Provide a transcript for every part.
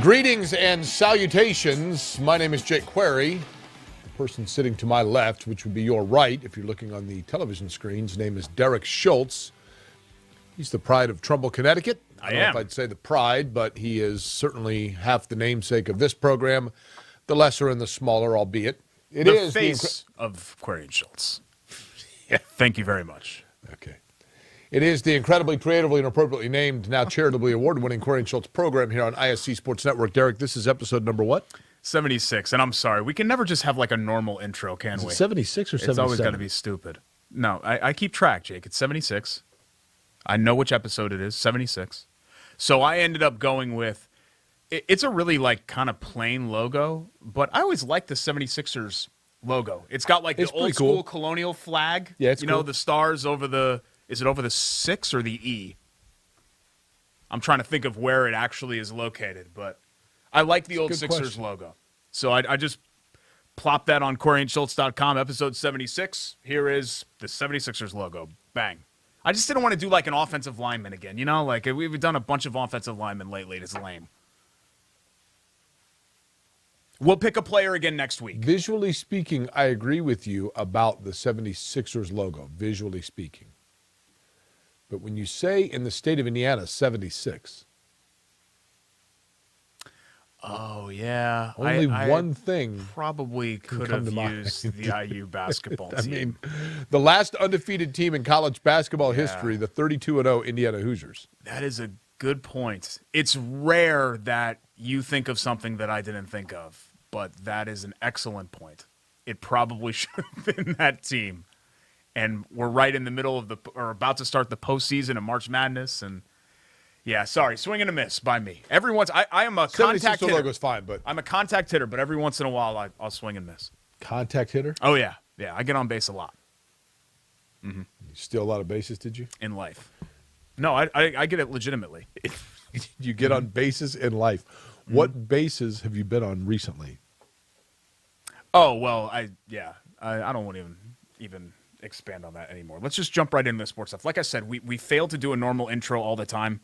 Greetings and salutations. My name is Jake Query. The person sitting to my left, which would be your right if you're looking on the television screen's name is Derrick Schultz. He's the pride of Trumbull, Connecticut. I don't know if I'd say the pride, but he is certainly half the namesake of this program, the lesser and the smaller, albeit. It the is face of Query and Schultz. Yeah, thank you very much. Okay. It is the incredibly creatively and appropriately named, now charitably award-winning Query and Schultz program here on ISC Sports Network. Derrick, this is episode number what? 76, and I'm sorry, we can never just have like a normal intro, can we? 76 or 77? It's always got to be stupid. No, I keep track, Jake. It's 76. I know which episode it is, 76. So I ended up going with, it's a really like kind of plain logo, but I always like the 76ers logo. It's got like the old school colonial flag. Yeah, it's cool. You know, the stars over the, is it over the 6 or the E? I'm trying to think of where it actually is located, but I like the old Sixers logo. So I just plopped that on QueryandSchultz.com, episode 76. Here is the 76ers logo. Bang. I just didn't want to do like an offensive lineman again. You know, like we've done a bunch of offensive linemen lately. It's lame. We'll pick a player again next week. Visually speaking, I agree with you about the 76ers logo, visually speaking. But when you say in the state of Indiana, 76. Oh, yeah. Only one thing probably could have used the IU basketball team. I mean, the last undefeated team in college basketball history, the 32-0 Indiana Hoosiers. That is a good point. It's rare that you think of something that I didn't think of, but that is an excellent point. It probably should have been that team. And we're right in the middle of or about to start the postseason of March Madness. And, yeah, sorry, swing and a miss by me. Every once, I am a contact hitter. Logo's fine, but I'm a contact hitter, but every once in a while I'll swing and miss. Contact hitter? Oh, yeah. Yeah, I get on base a lot. Mm-hmm. You steal a lot of bases, did you? In life. No, I get it legitimately. You get on bases in life. Mm-hmm. What bases have you been on recently? Oh, well, I don't want to even expand on that anymore. Let's just jump right into the sports stuff. Like I said, we fail to do a normal intro all the time.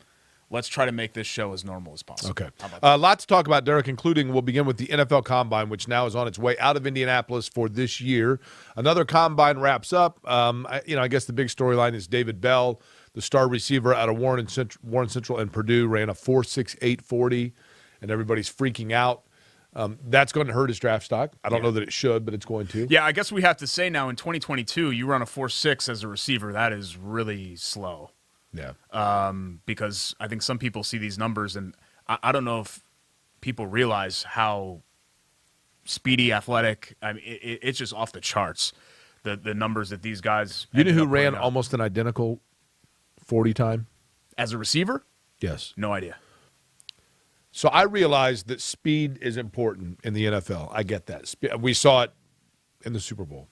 Let's try to make this show as normal as possible. Okay. A lot to talk about, Derrick, including we'll begin with the NFL Combine, which now is on its way out of Indianapolis for this year. Another Combine wraps up. I guess the big storyline is David Bell, the star receiver out of Warren Central and Purdue, ran a 4.68 40, and everybody's freaking out. That's going to hurt his draft stock. I don't know that it should, but it's going to. Yeah, I guess we have to say now in 2022, you run a 4.6 as a receiver. That is really slow. Yeah. Because I think some people see these numbers, and I don't know if people realize how speedy, athletic. I mean, it's just off the charts. The numbers that these guys. You know who ran almost an identical 40 time as a receiver? Yes. No idea. So I realized that speed is important in the NFL. I get that. We saw it in the Super Bowl.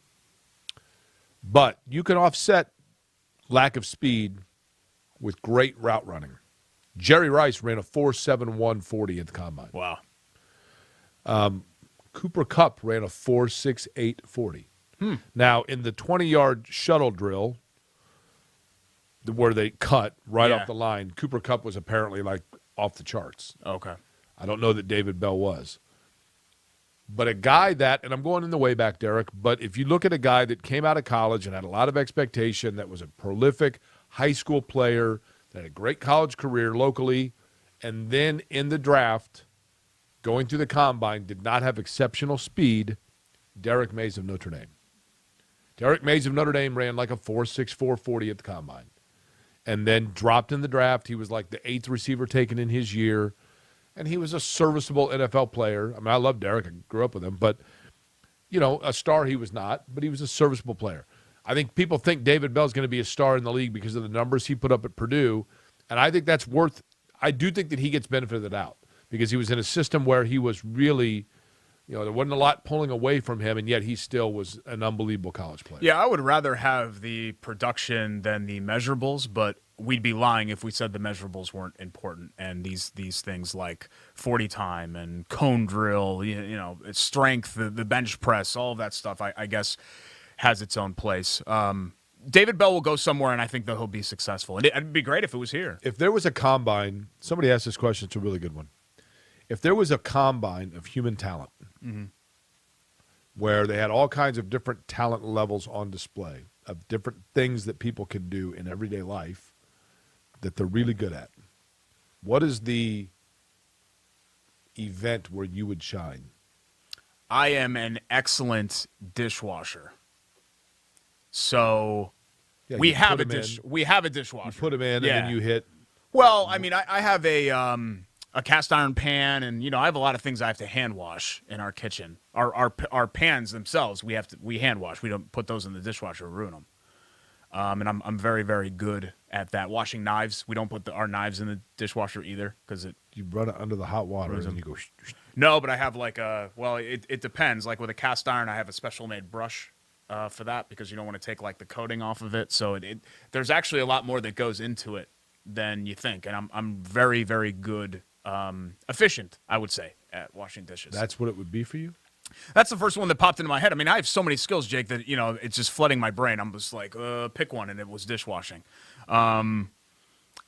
But you can offset lack of speed with great route running. Jerry Rice ran a 4.71 40 at the Combine. Wow. Cooper Kupp ran a 4.68 40. Now, in the 20-yard shuttle drill, where they cut right off the line, Cooper Kupp was apparently like off the charts. Okay. I don't know that David Bell was. But a guy that, and I'm going in the way back, Derrick, but if you look at a guy that came out of college and had a lot of expectation, that was a prolific high school player, that had a great college career locally, and then in the draft, going through the Combine, did not have exceptional speed, Derrick Mays of Notre Dame. Derrick Mays of Notre Dame ran like a 4.64 40 at the Combine. And then dropped in the draft. He was like the 8th receiver taken in his year. And he was a serviceable NFL player. I mean, I love Derrick. I grew up with him. But, a star he was not. But he was a serviceable player. I think people think David Bell's going to be a star in the league because of the numbers he put up at Purdue. And I think that's I do think that he gets benefit of the doubt. Because he was in a system where he was really, there wasn't a lot pulling away from him. And yet he still was an unbelievable college player. Yeah, I would rather have the production than the measurables. But we'd be lying if we said the measurables weren't important, and these things like 40 time and cone drill, strength, the bench press, all of that stuff, I guess, has its own place. David Bell will go somewhere, and I think that he'll be successful. And it'd be great if it was here. If there was a Combine, somebody asked this question, it's a really good one. if there was a combine of human talent where they had all kinds of different talent levels on display of different things that people can do in everyday life that they're really good at, what is the event where you would shine? I am an excellent dishwasher. So we have a dishwasher. You put them in, and then you hit. Well, I mean, I have a cast iron pan, and I have a lot of things I have to hand wash in our kitchen. Our pans themselves, we hand wash. We don't put those in the dishwasher or ruin them. And I'm very, very good at that. Washing knives, we don't put our knives in the dishwasher either because you run it under the hot water and you go. No, but I have it depends. Like with a cast iron, I have a special made brush for that because you don't want to take like the coating off of it. So there's actually a lot more that goes into it than you think, and I'm very, very good, efficient, I would say, at washing dishes. That's what it would be for you? That's the first one that popped into my head. I mean, I have so many skills, Jake, that it's just flooding my brain. I'm just like, pick one, and it was dishwashing.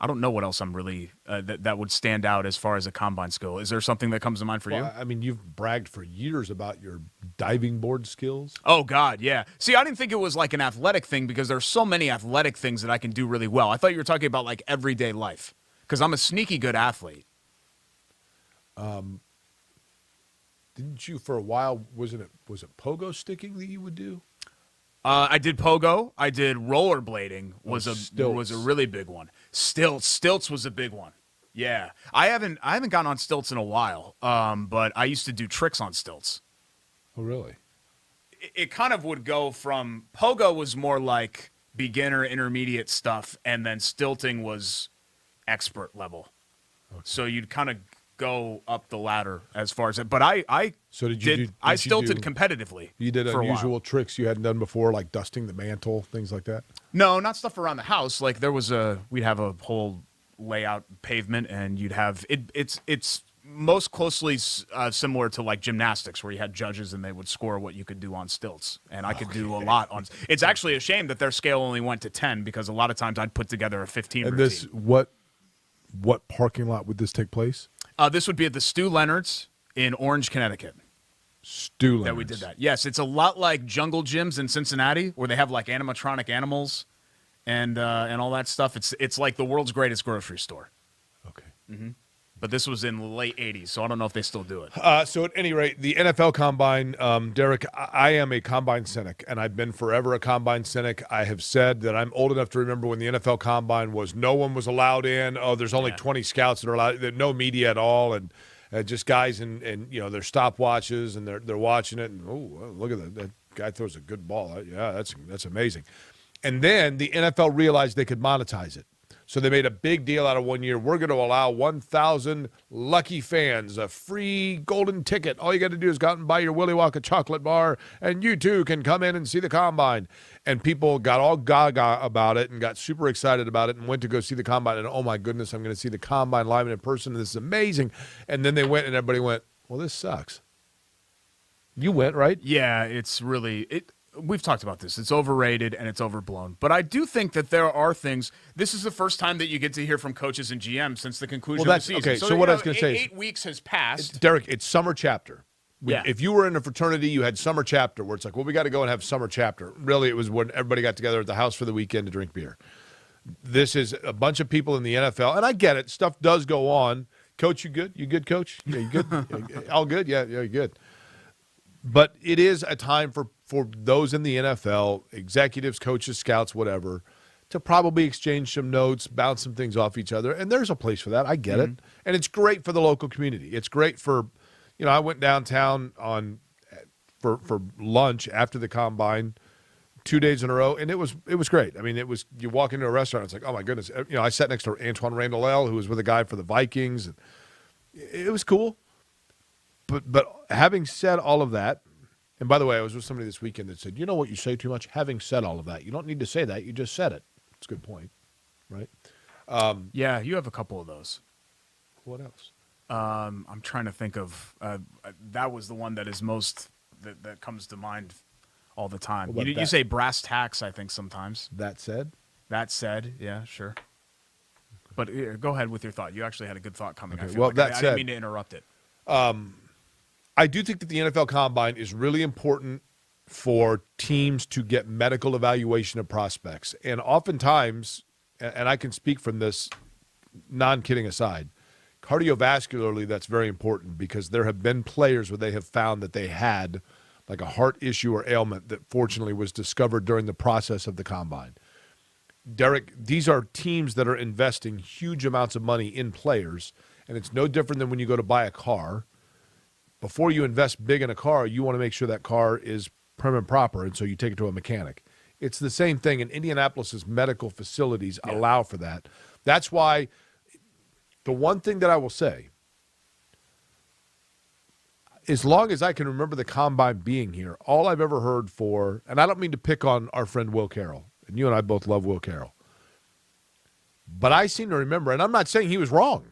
I don't know what else I'm really that would stand out as far as a combine skill. Is there something that comes to mind for you? I mean, you've bragged for years about your diving board skills. Oh, God, yeah. See, I didn't think it was like an athletic thing because there's so many athletic things that I can do really well. I thought you were talking about like everyday life because I'm a sneaky good athlete. Didn't you for a while? Was it pogo sticking that you would do? I did pogo. I did rollerblading. Was a really big one. Stilts was a big one. Yeah, I haven't gotten on stilts in a while. But I used to do tricks on stilts. Oh, really? It kind of would go from pogo was more like beginner, intermediate stuff, and then stilting was expert level. Okay. So you'd kind of go up the ladder as far as it. But I stilted competitively. You did unusual tricks you hadn't done before, like dusting the mantle, things like that? No, not stuff around the house. Like we'd have a whole layout pavement, and you'd have it's most closely similar to like gymnastics, where you had judges and they would score what you could do on stilts, and I could do a lot on. It's actually a shame that their scale only went to 10 because a lot of times I'd put together a 15 and routine. This what parking lot would this take place? This would be at the Stu Leonard's in Orange, Connecticut. Stu Leonard's. That we did that. Yes, it's a lot like jungle gyms in Cincinnati, where they have like animatronic animals and all that stuff. It's like the world's greatest grocery store. Okay. Mm-hmm. But this was in the late 80s, so I don't know if they still do it. So at any rate, the NFL Combine, Derrick, I am a Combine cynic, and I've been forever a Combine cynic. I have said that I'm old enough to remember when the NFL Combine was no one was allowed in. Oh, there's only 20 scouts that are allowed, no media at all, and just guys and their stopwatches, and they're watching it, and look at that guy throws a good ball. Yeah, that's amazing. And then the NFL realized they could monetize it. So they made a big deal out of 1 year. We're going to allow 1,000 lucky fans a free golden ticket. All you got to do is go out and buy your Willy Wonka chocolate bar, and you too can come in and see the Combine. And people got all gaga about it and got super excited about it and went to go see the Combine. And, oh, my goodness, I'm going to see the Combine live and in person. This is amazing. And then they went and everybody went, well, this sucks. You went, right? Yeah, it's really we've talked about this. It's overrated and it's overblown. But I do think that there are things. This is the first time that you get to hear from coaches and GMs since the conclusion of the season. Okay, so what I was going to say is 8 weeks has passed. Derrick, it's summer chapter. Yeah. If you were in a fraternity, you had summer chapter where it's like, well, we got to go and have summer chapter. Really, it was when everybody got together at the house for the weekend to drink beer. This is a bunch of people in the NFL, and I get it. Stuff does go on. Coach, you good? You good, Coach? Yeah, you good? All good? Yeah, you're good. But it is a time for those in the NFL, executives, coaches, scouts, whatever, to probably exchange some notes, bounce some things off each other. And there's a place for that. I get it. And it's great for the local community. It's great for, I went downtown for lunch after the Combine 2 days in a row, and it was great. I mean, you walk into a restaurant, it's like, oh my goodness. I sat next to Antoine Randall, who was with a guy for the Vikings. And it was cool. But having said all of that, and by the way, I was with somebody this weekend that said, you know what you say too much? Having said all of that, you don't need to say that. You just said it. It's a good point, right? Yeah, you have a couple of those. What else? I'm trying to think of that was the one that is most that comes to mind all the time. You say brass tacks, I think, sometimes. That said? That said, yeah, sure. But go ahead with your thought. You actually had a good thought coming. Okay. I feel like that I said, didn't mean to interrupt it. I do think that the NFL Combine is really important for teams to get medical evaluation of prospects. And oftentimes, and I can speak from this, non-kidding aside, cardiovascularly, that's very important because there have been players where they have found that they had like a heart issue or ailment that fortunately was discovered during the process of the Combine. Derrick, these are teams that are investing huge amounts of money in players, and it's no different than when you go to buy a car. Before you invest big in a car, you want to make sure that car is prim and proper, and so you take it to a mechanic. It's the same thing, and Indianapolis's medical facilities allow for that. That's why the one thing that I will say, as long as I can remember the Combine being here, all I've ever heard for, and I don't mean to pick on our friend Will Carroll, and you and I both love Will Carroll, but I seem to remember, and I'm not saying he was wrong,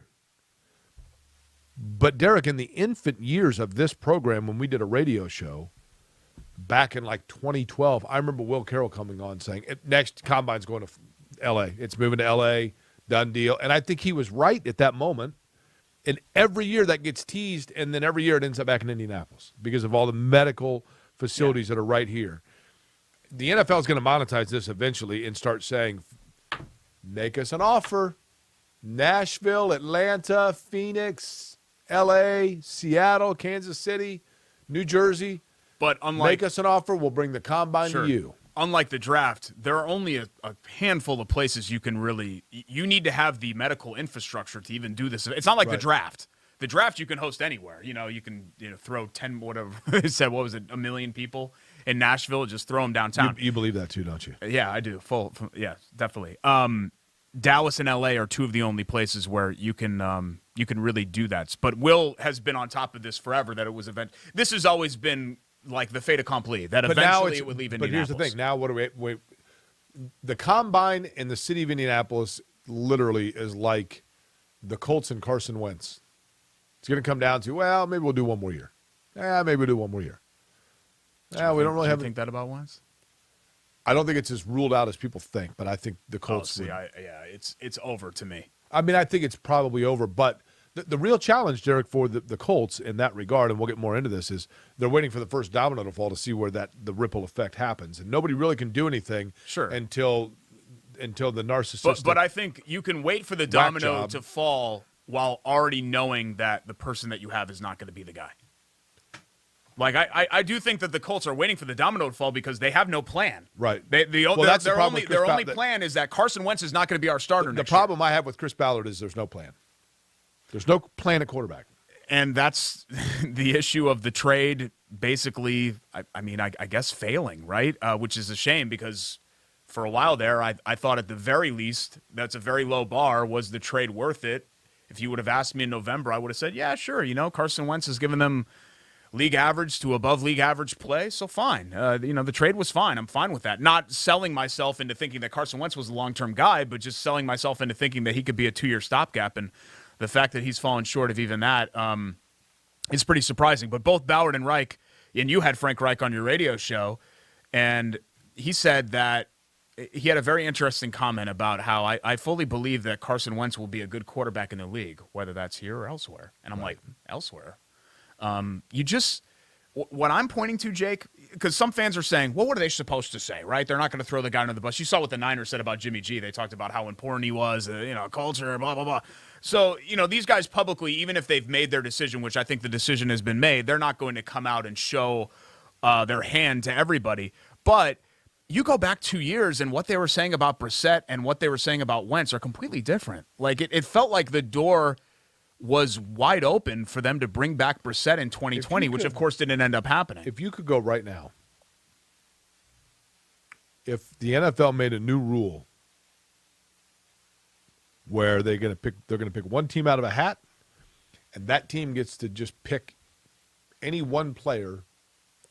but Derrick, in the infant years of this program, when we did a radio show back in like 2012, I remember Will Carroll coming on saying, next Combine's going to L.A. It's moving to L.A., done deal. And I think he was right at that moment. And every year that gets teased, and then every year it ends up back in Indianapolis because of all the medical facilities that are right here. The NFL is going to monetize this eventually and start saying, make us an offer. Nashville, Atlanta, Phoenix, L.A., Seattle, Kansas City, New Jersey. But unlike, make us an offer, we'll bring the Combine to you. Unlike the draft, there are only a handful of places you can really – you need to have the medical infrastructure to even do this. It's not like the draft. The draft you can host anywhere. You can throw 10 – whatever it said, what was it, 1 million people in Nashville, just throw them downtown. You believe that too, don't you? Yeah, I do. Yeah, definitely. Dallas and L.A. are two of the only places where you can really do that. But Will has been on top of this forever, that it was – this has always been – like the fait accompli, that but eventually it would leave Indianapolis. But here's the thing. Now what do we the Combine in the city of Indianapolis literally is like the Colts and Carson Wentz. It's going to come down to, well, maybe we'll do one more year. Maybe we'll do one more year. We don't really think that about Wentz? I don't think it's as ruled out as people think, but I think the Colts it's over to me. I mean, I think it's probably over, but the real challenge, Derrick, for the Colts in that regard, and we'll get more into this, is they're waiting for the first domino to fall to see where the ripple effect happens. And nobody really can do anything until the narcissistic. But I think you can wait for the domino to fall while already knowing that the person that you have is not going to be the guy. Like, I do think that the Colts are waiting for the domino to fall because they have no plan. Right. Their only plan is that Carson Wentz is not going to be our starter next year. The problem I have with Chris Ballard is there's no plan. There's no plan at quarterback. And that's the issue of the trade basically, I guess, failing, right? Which is a shame because for a while there, I thought at the very least, that's a very low bar. Was the trade worth it? If you would have asked me in November, I would have said, yeah, sure. Carson Wentz has given them league average to above league average play, so fine. The trade was fine. I'm fine with that. Not selling myself into thinking that Carson Wentz was a long-term guy, but just selling myself into thinking that he could be a 2-year stopgap. And the fact that he's fallen short of even that is pretty surprising. But both Ballard and Reich, and you had Frank Reich on your radio show, and he said that he had a very interesting comment about how I fully believe that Carson Wentz will be a good quarterback in the league, whether that's here or elsewhere. And I'm like, elsewhere? What I'm pointing to, Jake, because some fans are saying, well, what are they supposed to say, right? They're not going to throw the guy under the bus. You saw what the Niners said about Jimmy G. They talked about how important he was, culture, blah, blah, blah. So, these guys publicly, even if they've made their decision, which I think the decision has been made, they're not going to come out and show their hand to everybody. But you go back 2 years, and what they were saying about Brissett and what they were saying about Wentz are completely different. Like, it felt like the door was wide open for them to bring back Brissett in 2020, which, of course, didn't end up happening. If you could go right now, if the NFL made a new rule where they're going to pick one team out of a hat, and that team gets to just pick any one player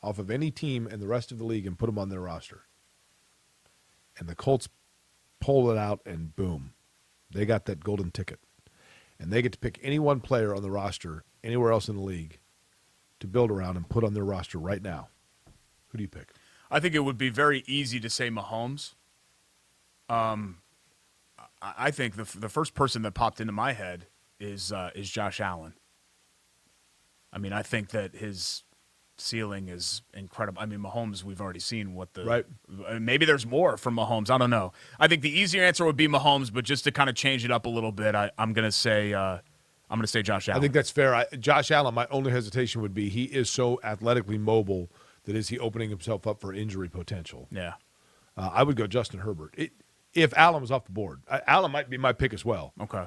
off of any team in the rest of the league and put them on their roster, and the Colts pull it out, and boom, they got that golden ticket. And they get to pick any one player on the roster anywhere else in the league to build around and put on their roster right now. Who do you pick? I think it would be very easy to say Mahomes. I think the first person that popped into my head is Josh Allen. I mean, I think that his ceiling is incredible. I mean, Mahomes, we've already seen what the right. Maybe there's more from Mahomes. I don't know. I think the easier answer would be Mahomes, but just to kind of change it up a little bit, I'm going to say Josh Allen. I think that's fair. Josh Allen, my only hesitation would be he is so athletically mobile that is he opening himself up for injury potential. Yeah. I would go Justin Herbert. If Allen was off the board, Allen might be my pick as well. Okay.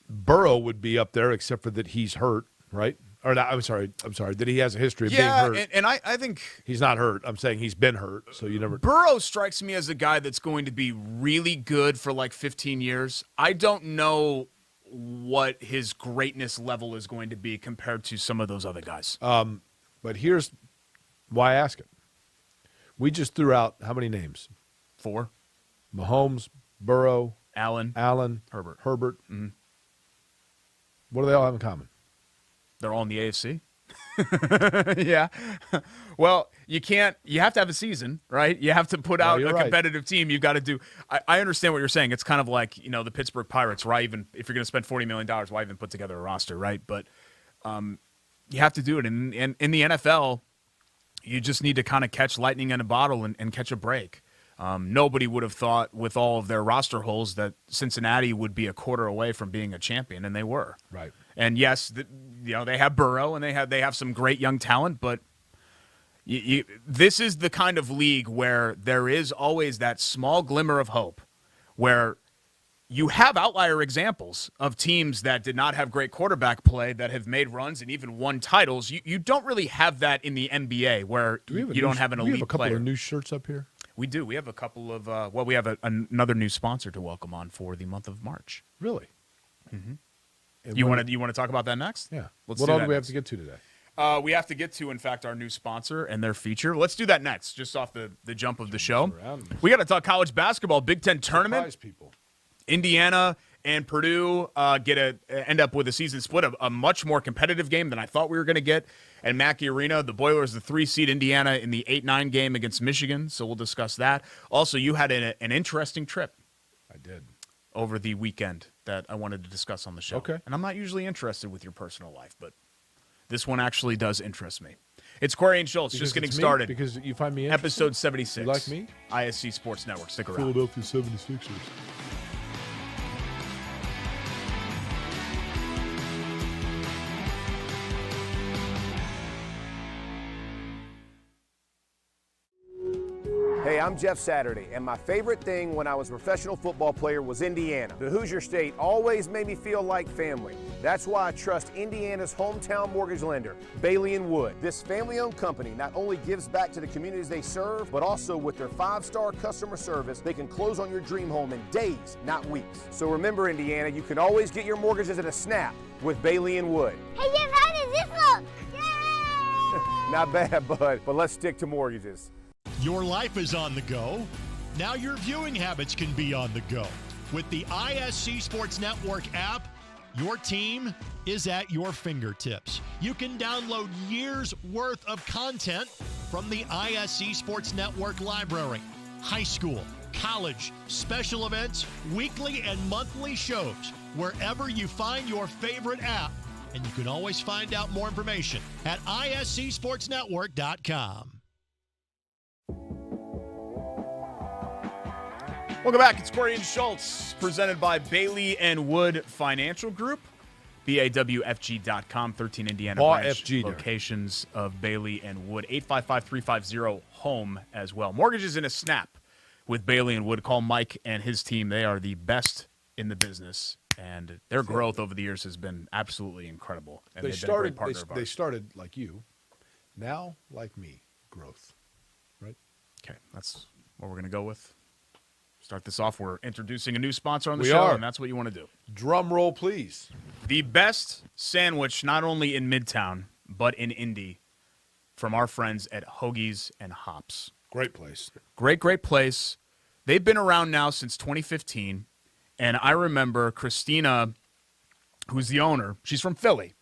Burrow would be up there, except for that he's hurt, right? Or not, I'm sorry, that he has a history of being hurt. Yeah, and I think he's not hurt. I'm saying he's been hurt, so you never. Burrow strikes me as a guy that's going to be really good for like 15 years. I don't know what his greatness level is going to be compared to some of those other guys. But here's why I ask it. We just threw out how many names? 4. Mahomes, Burrow, Allen, Herbert. Mm-hmm. What do they all have in common? They're all in the AFC. Yeah. Well, you have to have a season, right? You have to put out a competitive team. You've got to do. I understand what you're saying. It's kind of like, the Pittsburgh Pirates, right? Even if you're going to spend $40 million, why even put together a roster, right? But you have to do it. And in the NFL, you just need to kind of catch lightning in a bottle and catch a break. Nobody would have thought with all of their roster holes that Cincinnati would be a quarter away from being a champion, and they were. Right. And yes, they have Burrow and they have some great young talent, but this is the kind of league where there is always that small glimmer of hope, where you have outlier examples of teams that did not have great quarterback play that have made runs and even won titles. You don't really have that in the NBA, where you don't have an elite player. We have a couple of new shirts up here. We do. We have a couple of we have another new sponsor to welcome on for the month of March. Really? Mm-hmm. You want to talk about that next? Yeah. What all do we have to get to today? We have to get to, in fact, our new sponsor and their feature. Let's do that next, just off the jump of the show. We got to talk college basketball, Big Ten tournament. Surprise people. Indiana and Purdue end up with a season split, a much more competitive game than I thought we were going to get at Mackey Arena. The Boilers, the 3-seed Indiana in the 8-9 game against Michigan, so we'll discuss that. Also, you had an interesting trip. I did. Over the weekend that I wanted to discuss on the show. Okay. And I'm not usually interested with your personal life, but this one actually does interest me. It's Corey and Schultz, just getting started. Because you find me interesting? Episode 76. You like me? ISC Sports Network. Stick around. Philadelphia 76ers. Hey, I'm Jeff Saturday, and my favorite thing when I was a professional football player was Indiana. The Hoosier State always made me feel like family. That's why I trust Indiana's hometown mortgage lender, Bailey & Wood. This family-owned company not only gives back to the communities they serve, but also with their 5-star customer service, they can close on your dream home in days, not weeks. So remember, Indiana, you can always get your mortgages at a snap with Bailey & Wood. Hey, Jeff, how does this look? Yay! Not bad, bud, but let's stick to mortgages. Your life is on the go. Now your viewing habits can be on the go. With the ISC Sports Network app, your team is at your fingertips. You can download years' worth of content from the ISC Sports Network library. High school, college, special events, weekly and monthly shows, wherever you find your favorite app. And you can always find out more information at iscsportsnetwork.com. Welcome back. It's Corey and Schultz, presented by Bailey & Wood Financial Group, BAWFG.com, 13 Indiana branch locations of Bailey & Wood, 855-350-HOME as well. Mortgages in a snap with Bailey & Wood. Call Mike and his team. They are the best in the business, and their growth over the years has been absolutely incredible. And they started like you, now like me, growth, right? Okay, that's what we're going to go with. Start this off. We're introducing a new sponsor on the show, and that's what you want to do. Drum roll, please. The best sandwich, not only in Midtown, but in Indy, from our friends at Hoagies and Hops. Great place. Great place. They've been around now since 2015, and I remember Christina, who's the owner, she's from Philly,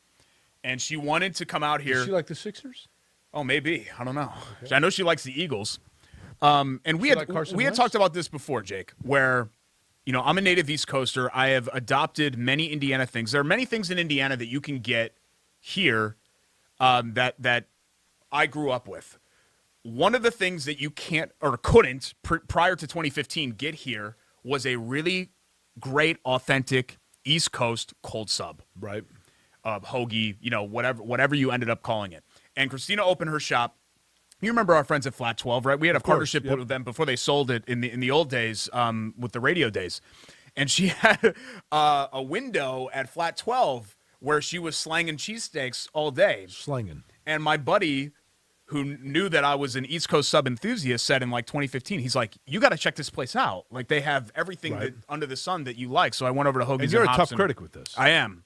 and she wanted to come out here. Does she like the Sixers? Oh, maybe. I don't know. Okay. I know she likes the Eagles. And we had talked about this before, Jake, where, I'm a native East Coaster. I have adopted many Indiana things. There are many things in Indiana that you can get here that I grew up with. One of the things that you can't or couldn't prior to 2015 get here was a really great, authentic East Coast cold sub. Right. Hoagie, whatever you ended up calling it. And Christina opened her shop. You remember our friends at Flat 12, right? We had a partnership with them before they sold it in the old days with the radio days. And she had a window at Flat 12 where she was slanging cheesesteaks all day. Slanging. And my buddy, who knew that I was an East Coast sub enthusiast, said in like 2015, he's like, you got to check this place out. Like, they have everything under the sun that you like. So I went over to Hoagie's and you're and a Hops tough critic with this. I am.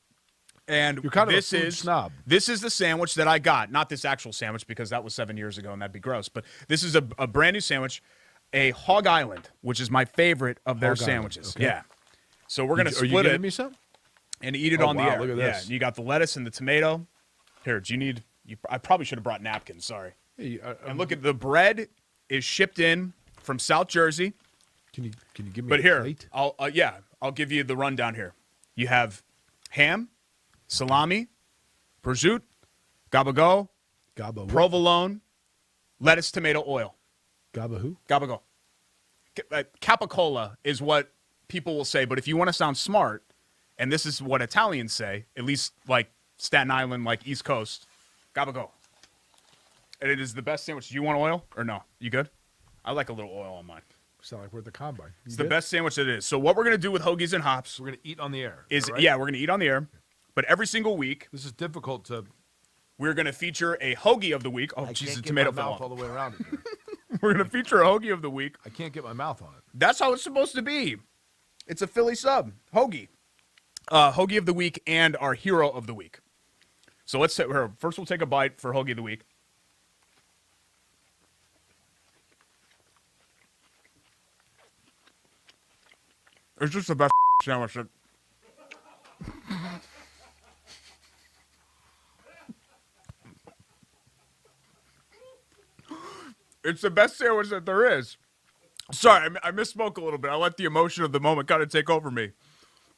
And you're kind of this a food is snob. This is the sandwich that I got. Not this actual sandwich, because that was 7 years ago and that'd be gross. But this is a brand new sandwich, a Hog Island, which is my favorite of their sandwiches. Okay. Yeah. So we're gonna split you it. giving me some? And eat it on the air. Look at this. Yeah. You got the lettuce and the tomato. Here, do you need? I probably should have brought napkins. Sorry. Hey, and look at the bread is shipped in from South Jersey. Can you give me? But a here, plate? I'll give you the rundown here. You have ham, salami, prosciutto, gabagool, provolone, lettuce, tomato, oil. Gaba who? Gabagool. Capicola is what people will say, but if you want to sound smart, and this is what Italians say, at least like Staten Island, like East Coast, gabagool. And it is the best sandwich. Do you want oil or no? You good? I like a little oil on mine. Sound like we're at the combine. It's the best sandwich that it is. So what we're going to do with Hoagies and Hops, we're going to eat on the air. We're going to eat on the air. But every single week, this is difficult to. We're going to feature a Hoagie of the week. Oh, Jesus, tomato fell off all the way around it. We're going to feature a Hoagie of the week. I can't get my mouth on it. That's how it's supposed to be. It's a Philly sub, Hoagie. Hoagie of the week and our hero of the week. So let's say first we'll take a bite for Hoagie of the week. It's just the best sandwich. It's the best sandwich that there is. Sorry, I misspoke a little bit. I let the emotion of the moment kind of take over me.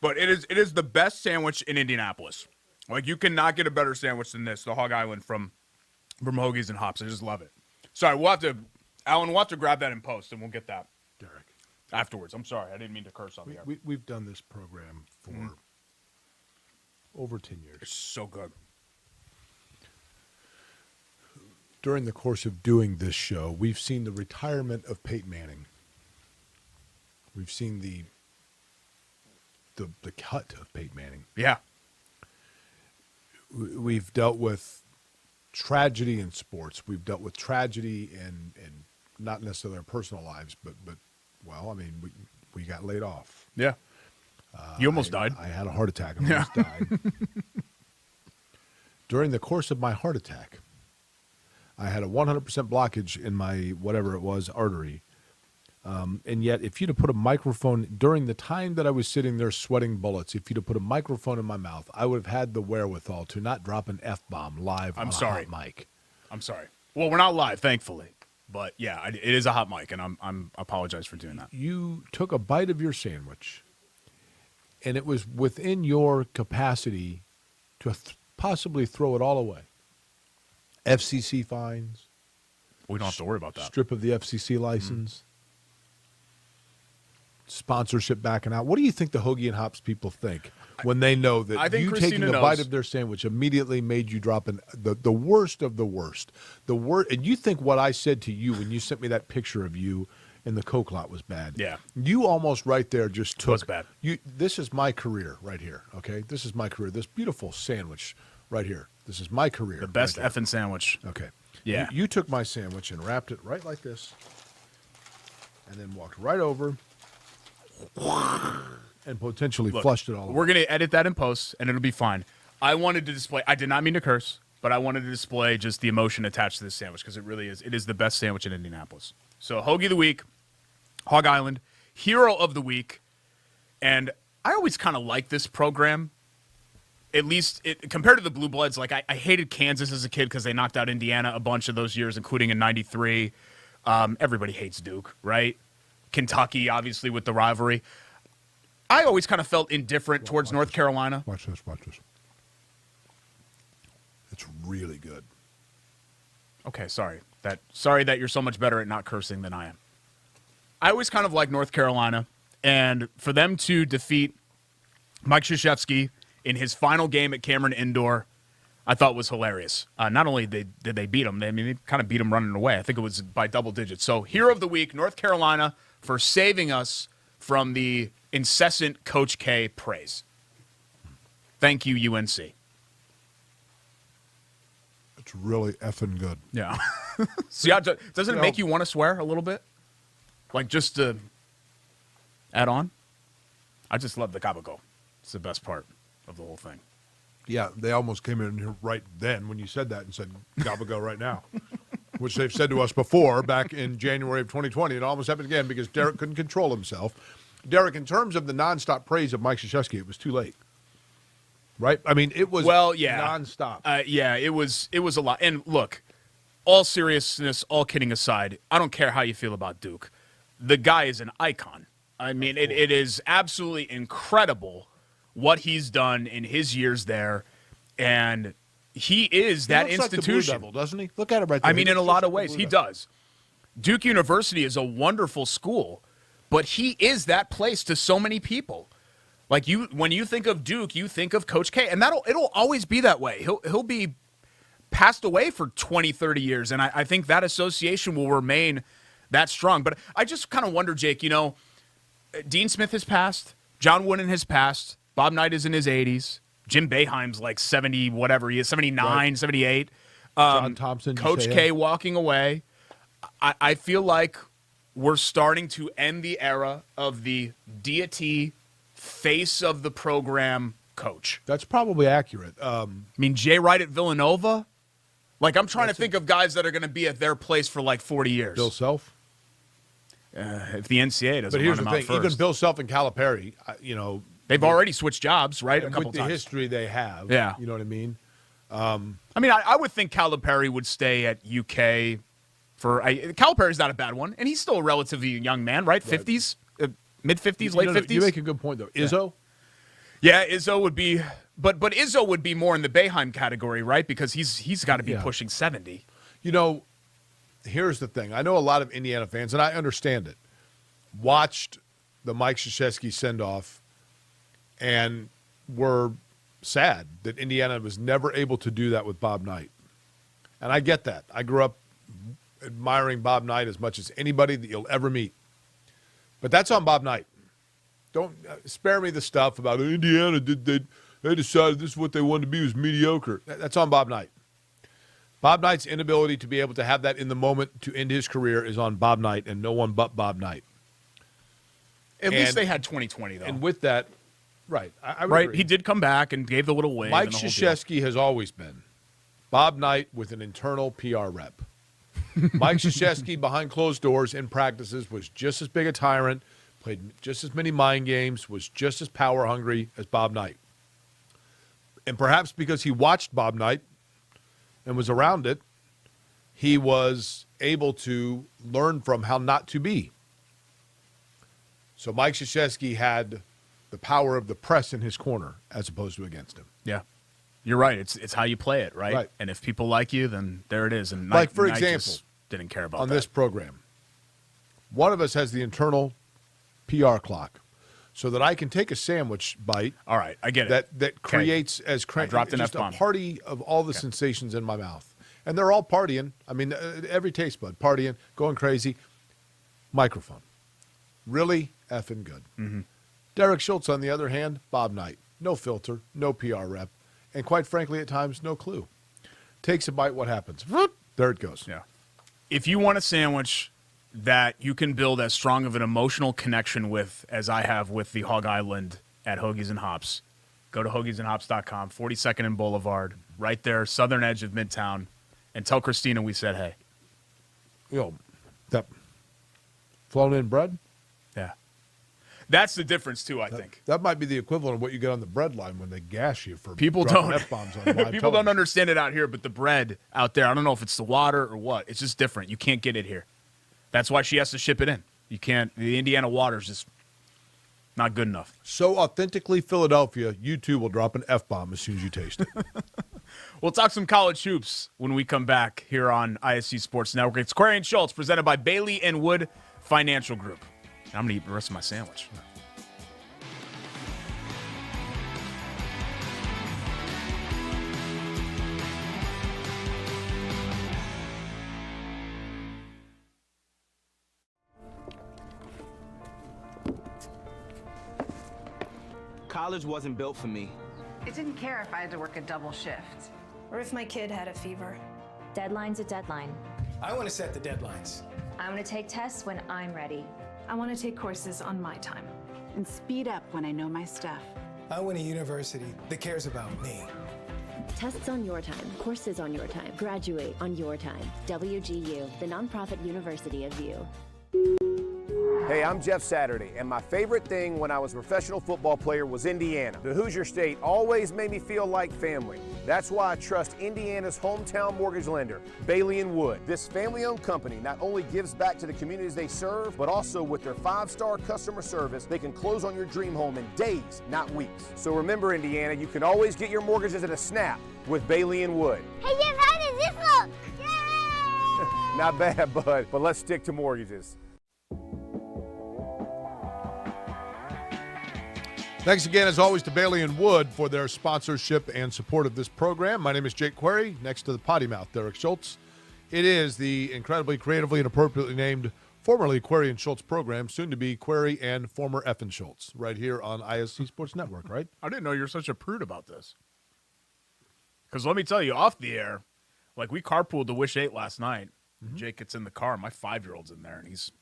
But it is the best sandwich in Indianapolis. Like, you cannot get a better sandwich than this, the Hog Island from Hoagies and Hops. I just love it. Sorry, Alan, we'll have to grab that in post, and we'll get that. Derrick. Afterwards. I'm sorry. I didn't mean to curse on the air. We've done this program for over 10 years. It's so good. During the course of doing this show, we've seen the retirement of Peyton Manning. We've seen the cut of Peyton Manning. Yeah. We've dealt with tragedy in sports. We've dealt with tragedy in not necessarily our personal lives, but well, I mean, we got laid off. Yeah. You almost died. I had a heart attack. I almost died. During the course of my heart attack, I had a 100% blockage in my, whatever it was, artery. And yet, if you'd have put a microphone, during the time that I was sitting there sweating bullets, if you'd have put a microphone in my mouth, I would have had the wherewithal to not drop an F-bomb live on a hot mic. I'm sorry. Well, we're not live, thankfully. But, yeah, it is a hot mic, and I'm apologize for doing that. You took a bite of your sandwich, and it was within your capacity to possibly throw it all away. FCC fines. We don't have to worry about that. Strip of the FCC license. Sponsorship backing out. What do you think the Hoagie and Hops people think when they know that you taking a bite of their sandwich immediately made you drop the worst of the worst? And you think what I said to you when you sent me that picture of you in the Coke lot was bad. Yeah. You almost right there just took. It was bad. This is my career right here, okay? This is my career. This beautiful sandwich right here. This is my career. The best effing sandwich. Okay. Yeah. You took my sandwich and wrapped it right like this and then walked right over and potentially flushed it all We're over. going to edit that in post, and it'll be fine. I wanted to display – I did not mean to curse, but I wanted to display just the emotion attached to this sandwich because it really is. It is the best sandwich in Indianapolis. So, Hoagie of the Week, Hog Island, Hero of the Week, and I always kind of like this program. At least compared to the Blue Bloods, like I hated Kansas as a kid because they knocked out Indiana a bunch of those years, including in '93. Everybody hates Duke, right? Kentucky, obviously, with the rivalry. I always kind of felt indifferent towards North Carolina. Watch this. It's really good. Okay, sorry that you're so much better at not cursing than I am. I always kind of like North Carolina, and for them to defeat Mike Krzyzewski in his final game at Cameron Indoor, I thought was hilarious. Not only did they beat him, they kind of beat him running away. I think it was by double digits. So, Hero of the Week, North Carolina, for saving us from the incessant Coach K praise. Thank you, UNC. It's really effing good. Yeah. See, doesn't it make you want to swear a little bit? Like, just to add on? I just love the gabago. It's the best part of the whole thing. Yeah, they almost came in here right then when you said that and said, gabago right now, which they've said to us before back in January of 2020. It almost happened again because Derrick couldn't control himself. Derrick, in terms of the nonstop praise of Mike Krzyzewski, it was too late. Right? I mean, it was nonstop. It was a lot. And look, all seriousness, all kidding aside, I don't care how you feel about Duke. The guy is an icon. I mean, it is absolutely incredible what he's done in his years there, and he is that institution. Like the Blue Devil, doesn't he? Look at him right there. I mean, in a lot of ways, he does. Duke University is a wonderful school, but he is that place to so many people. Like when you think of Duke, you think of Coach K, and it'll always be that way. He'll be passed away for 20, 30 years, and I think that association will remain that strong. But I just kind of wonder, Jake, Dean Smith has passed, John Wooden has passed, Bob Knight is in his 80s, Jim Boeheim's like 70, whatever he is, 79, right. 78. John Thompson. Coach K walking away. I feel like we're starting to end the era of the deity face of the program coach. That's probably accurate. I mean, Jay Wright at Villanova. Like, I'm trying to think of guys that are going to be at their place for like 40 years. Bill Self. If the NCAA doesn't But here's run the them thing: out first. even Bill Self and Calipari, they've already switched jobs, right? A couple with the times. history they have. Yeah, you know what I mean. I mean, I would think Calipari would stay at UK for. Calipari's not a bad one, and he's still a relatively young man, right? 50s, mid 50s, late 50s. You make a good point though. Izzo. Yeah, Izzo would be, but Izzo would be more in the Boeheim category, right? Because he's got to be pushing 70. Here's the thing. I know a lot of Indiana fans, and I understand it, watched the Mike Krzyzewski send-off and were sad that Indiana was never able to do that with Bob Knight. And I get that. I grew up admiring Bob Knight as much as anybody that you'll ever meet. But that's on Bob Knight. Don't spare me the stuff about Indiana. They decided this is what they wanted to be was mediocre. That's on Bob Knight. Bob Knight's inability to be able to have that in the moment to end his career is on Bob Knight and no one but Bob Knight. At least they had 2020, though. And with that, right. I would right, agree. He did come back and gave the little wave. Mike Krzyzewski has always been Bob Knight with an internal PR rep. Mike Krzyzewski behind closed doors in practices was just as big a tyrant, played just as many mind games, was just as power hungry as Bob Knight. And perhaps because he watched Bob Knight and was around it, he was able to learn from how not to be. So Mike Krzyzewski had the power of the press in his corner as opposed to against him. Yeah. You're right. It's how you play it, right? Right. And if people like you, then there it is. And like, for Knight example, just didn't care about on that. this program, one of us has the internal PR clock so that I can take a sandwich bite. All right, I get it. That creates as dropped an just a F-bomb. party of all the sensations in my mouth. And they're all partying. I mean, every taste bud, partying, going crazy. Microphone. Really effing good. Mm-hmm. Derrick Schultz, on the other hand, Bob Knight. No filter, no PR rep, and quite frankly, at times, no clue. Takes a bite, what happens? There it goes. Yeah. If you want a sandwich that you can build as strong of an emotional connection with as I have with the Hog Island at Hoagies and Hops, go to hoagiesandhops.com, 42nd and Boulevard, right there, southern edge of Midtown, and tell Christina we said hey. That flown in bread? Yeah. That's the difference, too, I think. That might be the equivalent of what you get on the bread line when they gas you for people dropping don't F-bombs on live people television. don't understand it out here, but the bread out there, I don't know if it's the water or what. It's just different. You can't get it here. That's why she has to ship it in. You can't. The Indiana water is just not good enough. So authentically Philadelphia, you too will drop an F-bomb as soon as you taste it. We'll talk some college hoops when we come back here on ISC Sports Network. It's Query and Schultz, presented by Bailey and Wood Financial Group. I'm going to eat the rest of my sandwich. College wasn't built for me. It didn't care if I had to work a double shift. Or if my kid had a fever. Deadline's a deadline. I want to set the deadlines. I want to take tests when I'm ready. I want to take courses on my time. And speed up when I know my stuff. I want a university that cares about me. Tests on your time, courses on your time, graduate on your time. WGU, the nonprofit university of you. Hey, I'm Jeff Saturday, and my favorite thing when I was a professional football player was Indiana. The Hoosier State always made me feel like family. That's why I trust Indiana's hometown mortgage lender, Bailey and Wood. This family-owned company not only gives back to the communities they serve, but also with their 5-star customer service, they can close on your dream home in days, not weeks. So remember, Indiana, you can always get your mortgages at a snap with Bailey and Wood. Hey, Jeff, how does this look? Yay! Not bad, bud, but let's stick to mortgages. Thanks again, as always, to Bailey and Wood for their sponsorship and support of this program. My name is Jake Query. Next to the potty mouth, Derrick Schultz. It is the incredibly creatively and appropriately named, formerly Query and Schultz program, soon to be Query and former Effin Schultz, right here on ISC Sports Network, right? I didn't know you were such a prude about this. Because let me tell you, off the air, like we carpooled to Wish 8 last night. Jake gets in the car. My 5-year-old's in there, and he's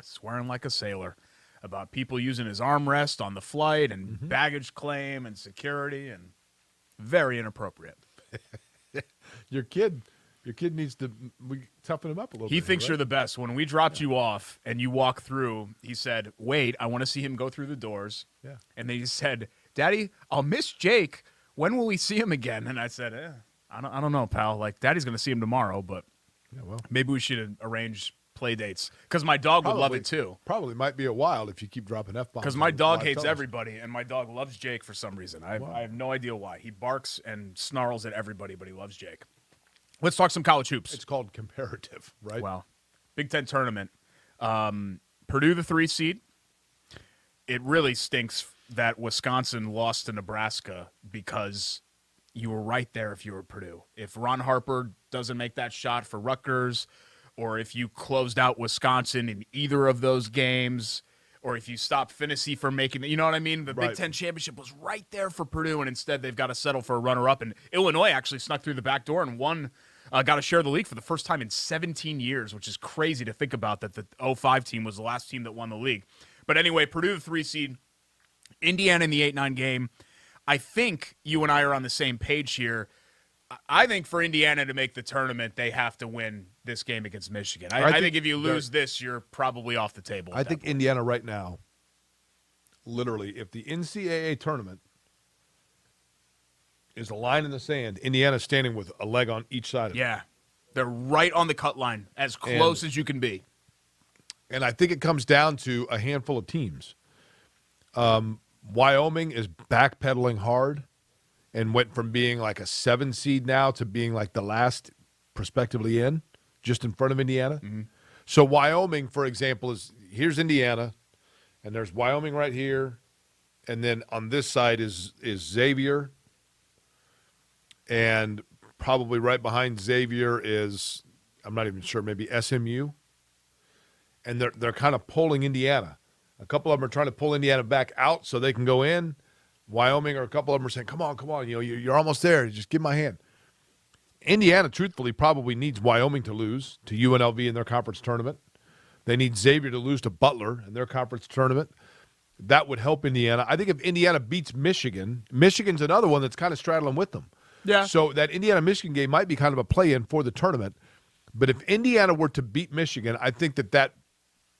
swearing like a sailor about people using his armrest on the flight and baggage claim and security, and very inappropriate. Your kid needs to toughen him up a little bit. He thinks right? you're the best. When we dropped you off and you walk through, he said, wait, I want to see him go through the doors. Yeah. And then he said, Daddy, I'll miss Jake. When will we see him again? And I said, I don't know, pal. Like, Daddy's going to see him tomorrow, but maybe we should arrange play dates, because my dog would love it too. Probably might be a while if you keep dropping F-bombs. Because my dog hates everybody, and my dog loves Jake for some reason. I have no idea why. He barks and snarls at everybody, but he loves Jake. Let's talk some college hoops. It's called comparative, right? Well, Big Ten tournament. Purdue, the 3 seed. It really stinks that Wisconsin lost to Nebraska, because you were right there if you were Purdue. If Ron Harper doesn't make that shot for Rutgers, or if you closed out Wisconsin in either of those games, or if you stopped Finney from making it, you know what I mean? The Big Ten championship was right there for Purdue, and instead they've got to settle for a runner-up. And Illinois actually snuck through the back door and won, got to share the league for the first time in 17 years, which is crazy to think about, that the 05 team was the last team that won the league. But anyway, Purdue, the 3 seed, Indiana in the 8-9 game. I think you and I are on the same page here. I think for Indiana to make the tournament, they have to win this game against Michigan. I think if you lose this, you're probably off the table. I think Indiana right now, literally, if the NCAA tournament is a line in the sand, Indiana's standing with a leg on each side of it. Yeah. They're right on the cut line, as close as you can be. And I think it comes down to a handful of teams. Wyoming is backpedaling hard and went from being like a 7 seed now to being like the last prospectively in, just in front of Indiana. So Wyoming, for example, here's Indiana, and there's Wyoming right here, and then on this side is Xavier, and probably right behind Xavier is, I'm not even sure, maybe SMU, and they're kind of pulling Indiana. A couple of them are trying to pull Indiana back out so they can go in. Wyoming, or a couple of them are saying, come on, you're almost there. Just give my hand. Indiana, truthfully, probably needs Wyoming to lose to UNLV in their conference tournament. They need Xavier to lose to Butler in their conference tournament. That would help Indiana. I think if Indiana beats Michigan, Michigan's another one that's kind of straddling with them. Yeah. So that Indiana-Michigan game might be kind of a play-in for the tournament. But if Indiana were to beat Michigan, I think that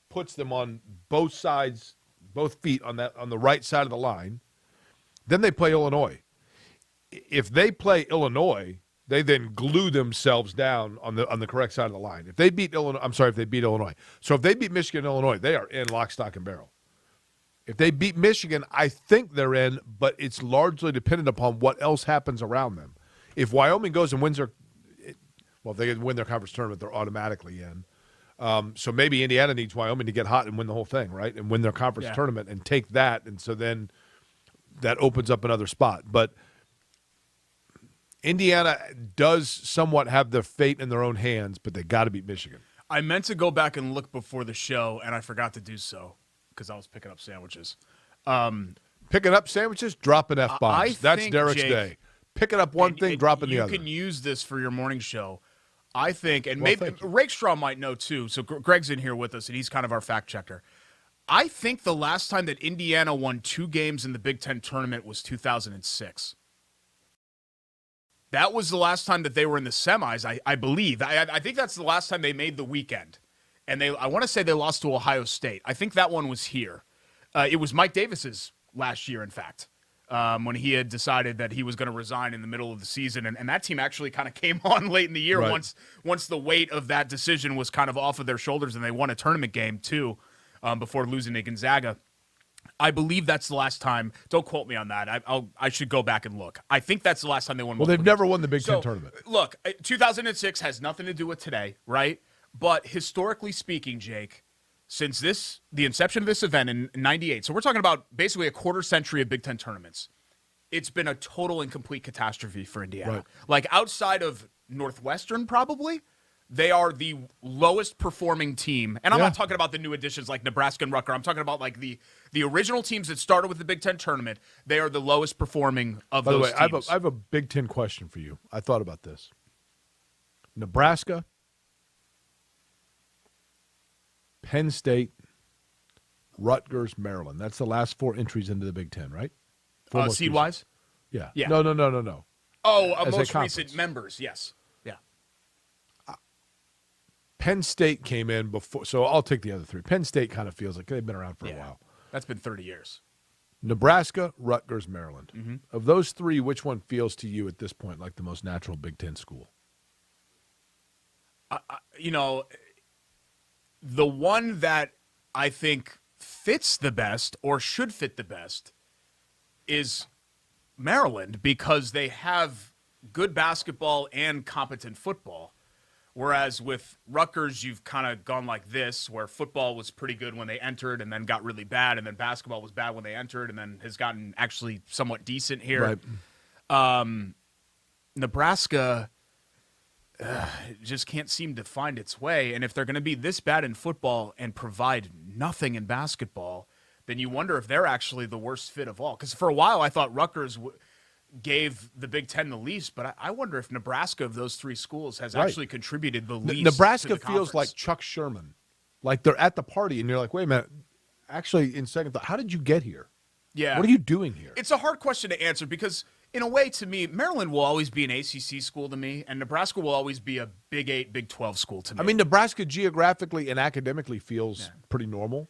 puts them on both sides, both feet on the right side of the line. Then they play Illinois. If they play Illinois, they then glue themselves down on the correct side of the line. If they beat Illinois. So if they beat Michigan and Illinois, they are in lock, stock, and barrel. If they beat Michigan, I think they're in, but it's largely dependent upon what else happens around them. if Wyoming goes and wins if they win their conference tournament, they're automatically in. So maybe Indiana needs Wyoming to get hot and win the whole thing, right? And win their conference tournament and take that. And so then that opens up another spot. But Indiana does somewhat have their fate in their own hands, but they got to beat Michigan. I meant to go back and look before the show, and I forgot to do so because I was picking up sandwiches. Picking up sandwiches, dropping F-bombs. That's Derrick's Jake, day. Picking up one thing, dropping the other. You can use this for your morning show. I think, and maybe Rakestraw might know too, so Greg's in here with us, and he's kind of our fact checker. I think the last time that Indiana won 2 games in the Big Ten tournament was 2006. That was the last time that they were in the semis, I believe. I think that's the last time they made the weekend. And I want to say they lost to Ohio State. I think that one was here. It was Mike Davis's last year, in fact, when he had decided that he was going to resign in the middle of the season. And that team actually kind of came on late in the year once the weight of that decision was kind of off of their shoulders, and they won a tournament game, too, before losing to Gonzaga. I believe that's the last time. Don't quote me on that. I should go back and look. I think that's the last time they won. Well, they've never won the Big Ten tournament. Look, 2006 has nothing to do with today, right? But historically speaking, Jake, since the inception of this event in 98, so we're talking about basically a quarter century of Big Ten tournaments, it's been a total and complete catastrophe for Indiana. Right. Like outside of Northwestern, probably, they are the lowest performing team. And I'm not talking about the new additions like Nebraska and Rutgers. I'm talking about like the original teams that started with the Big Ten tournament. They are the lowest performing of those teams. By the way, I have a Big Ten question for you. I thought about this. Nebraska, Penn State, Rutgers, Maryland. That's the last 4 entries into the Big Ten, right? Seed-wise? Yeah. Yeah. No. Oh, most recent members, yes. Yeah. Penn State came in before, so I'll take the other 3. Penn State kind of feels like they've been around for a while. That's been 30 years. Nebraska, Rutgers, Maryland. Mm-hmm. Of those 3, which one feels to you at this point like the most natural Big Ten school? The one that I think fits the best or should fit the best is Maryland, because they have good basketball and competent football. Whereas with Rutgers, you've kind of gone like this, where football was pretty good when they entered and then got really bad, and then basketball was bad when they entered and then has gotten actually somewhat decent here. Right. Nebraska just can't seem to find its way. And if they're going to be this bad in football and provide nothing in basketball, then you wonder if they're actually the worst fit of all. Because for a while, I thought Rutgers gave the Big Ten the least, but I wonder if Nebraska of those 3 schools has actually contributed the least. Nebraska to the feels like Chuck Sherman. Like they're at the party, and you're like, wait a minute. Actually, in second thought, how did you get here? Yeah. What are you doing here? It's a hard question to answer because, in a way, to me, Maryland will always be an ACC school to me, and Nebraska will always be a Big 8, Big 12 school to me. I mean, Nebraska geographically and academically feels pretty normal.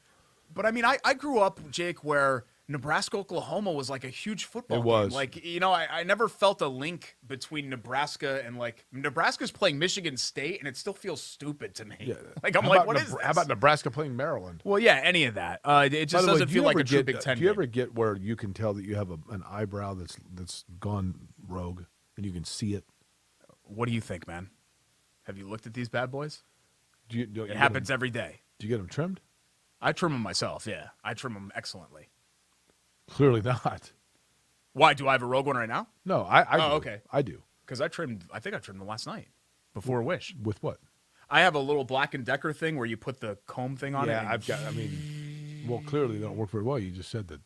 But, I mean, I grew up, Jake, where Nebraska-Oklahoma was like a huge football game. Was. Like, I never felt a link between Nebraska and, like, Nebraska's playing Michigan State, and it still feels stupid to me. Yeah. Like, what is this? How about Nebraska playing Maryland? Well, yeah, any of that. It just doesn't feel like a true Big Ten Do you game. ever get where you can tell that you have an eyebrow that's gone rogue, and you can see it? What do you think, man? Have you looked at these bad boys? It happens every day. Do you get them trimmed? I trim them myself, yeah. I trim them excellently. Clearly not. Why? Do I have a rogue one right now? No, I do. Okay. I do. Because I think I trimmed them last night before Wish. With what? I have a little Black & Decker thing where you put the comb thing on it. Yeah, well, clearly they don't work very well. You just said that.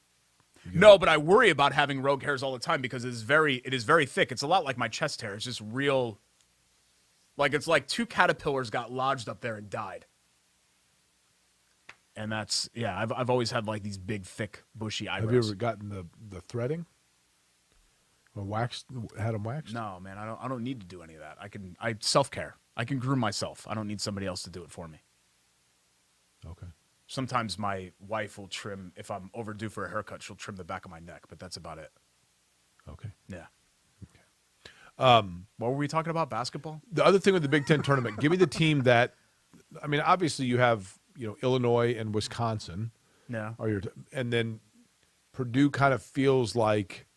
No, but I worry about having rogue hairs all the time because it is very thick. It's a lot like my chest hair. It's just real, like it's like 2 caterpillars got lodged up there and died. And that's, I've always had like these big, thick, bushy eyebrows. Have you ever gotten the threading? Or had them waxed? No, man, I don't need to do any of that. I self-care. I can groom myself. I don't need somebody else to do it for me. Okay. Sometimes my wife will trim, if I'm overdue for a haircut, she'll trim the back of my neck, but that's about it. Okay. Yeah. Okay. What were we talking about? Basketball? The other thing with the Big Ten tournament, give me the team that, I mean, obviously you have, Illinois and Wisconsin. Yeah. And then Purdue kind of feels like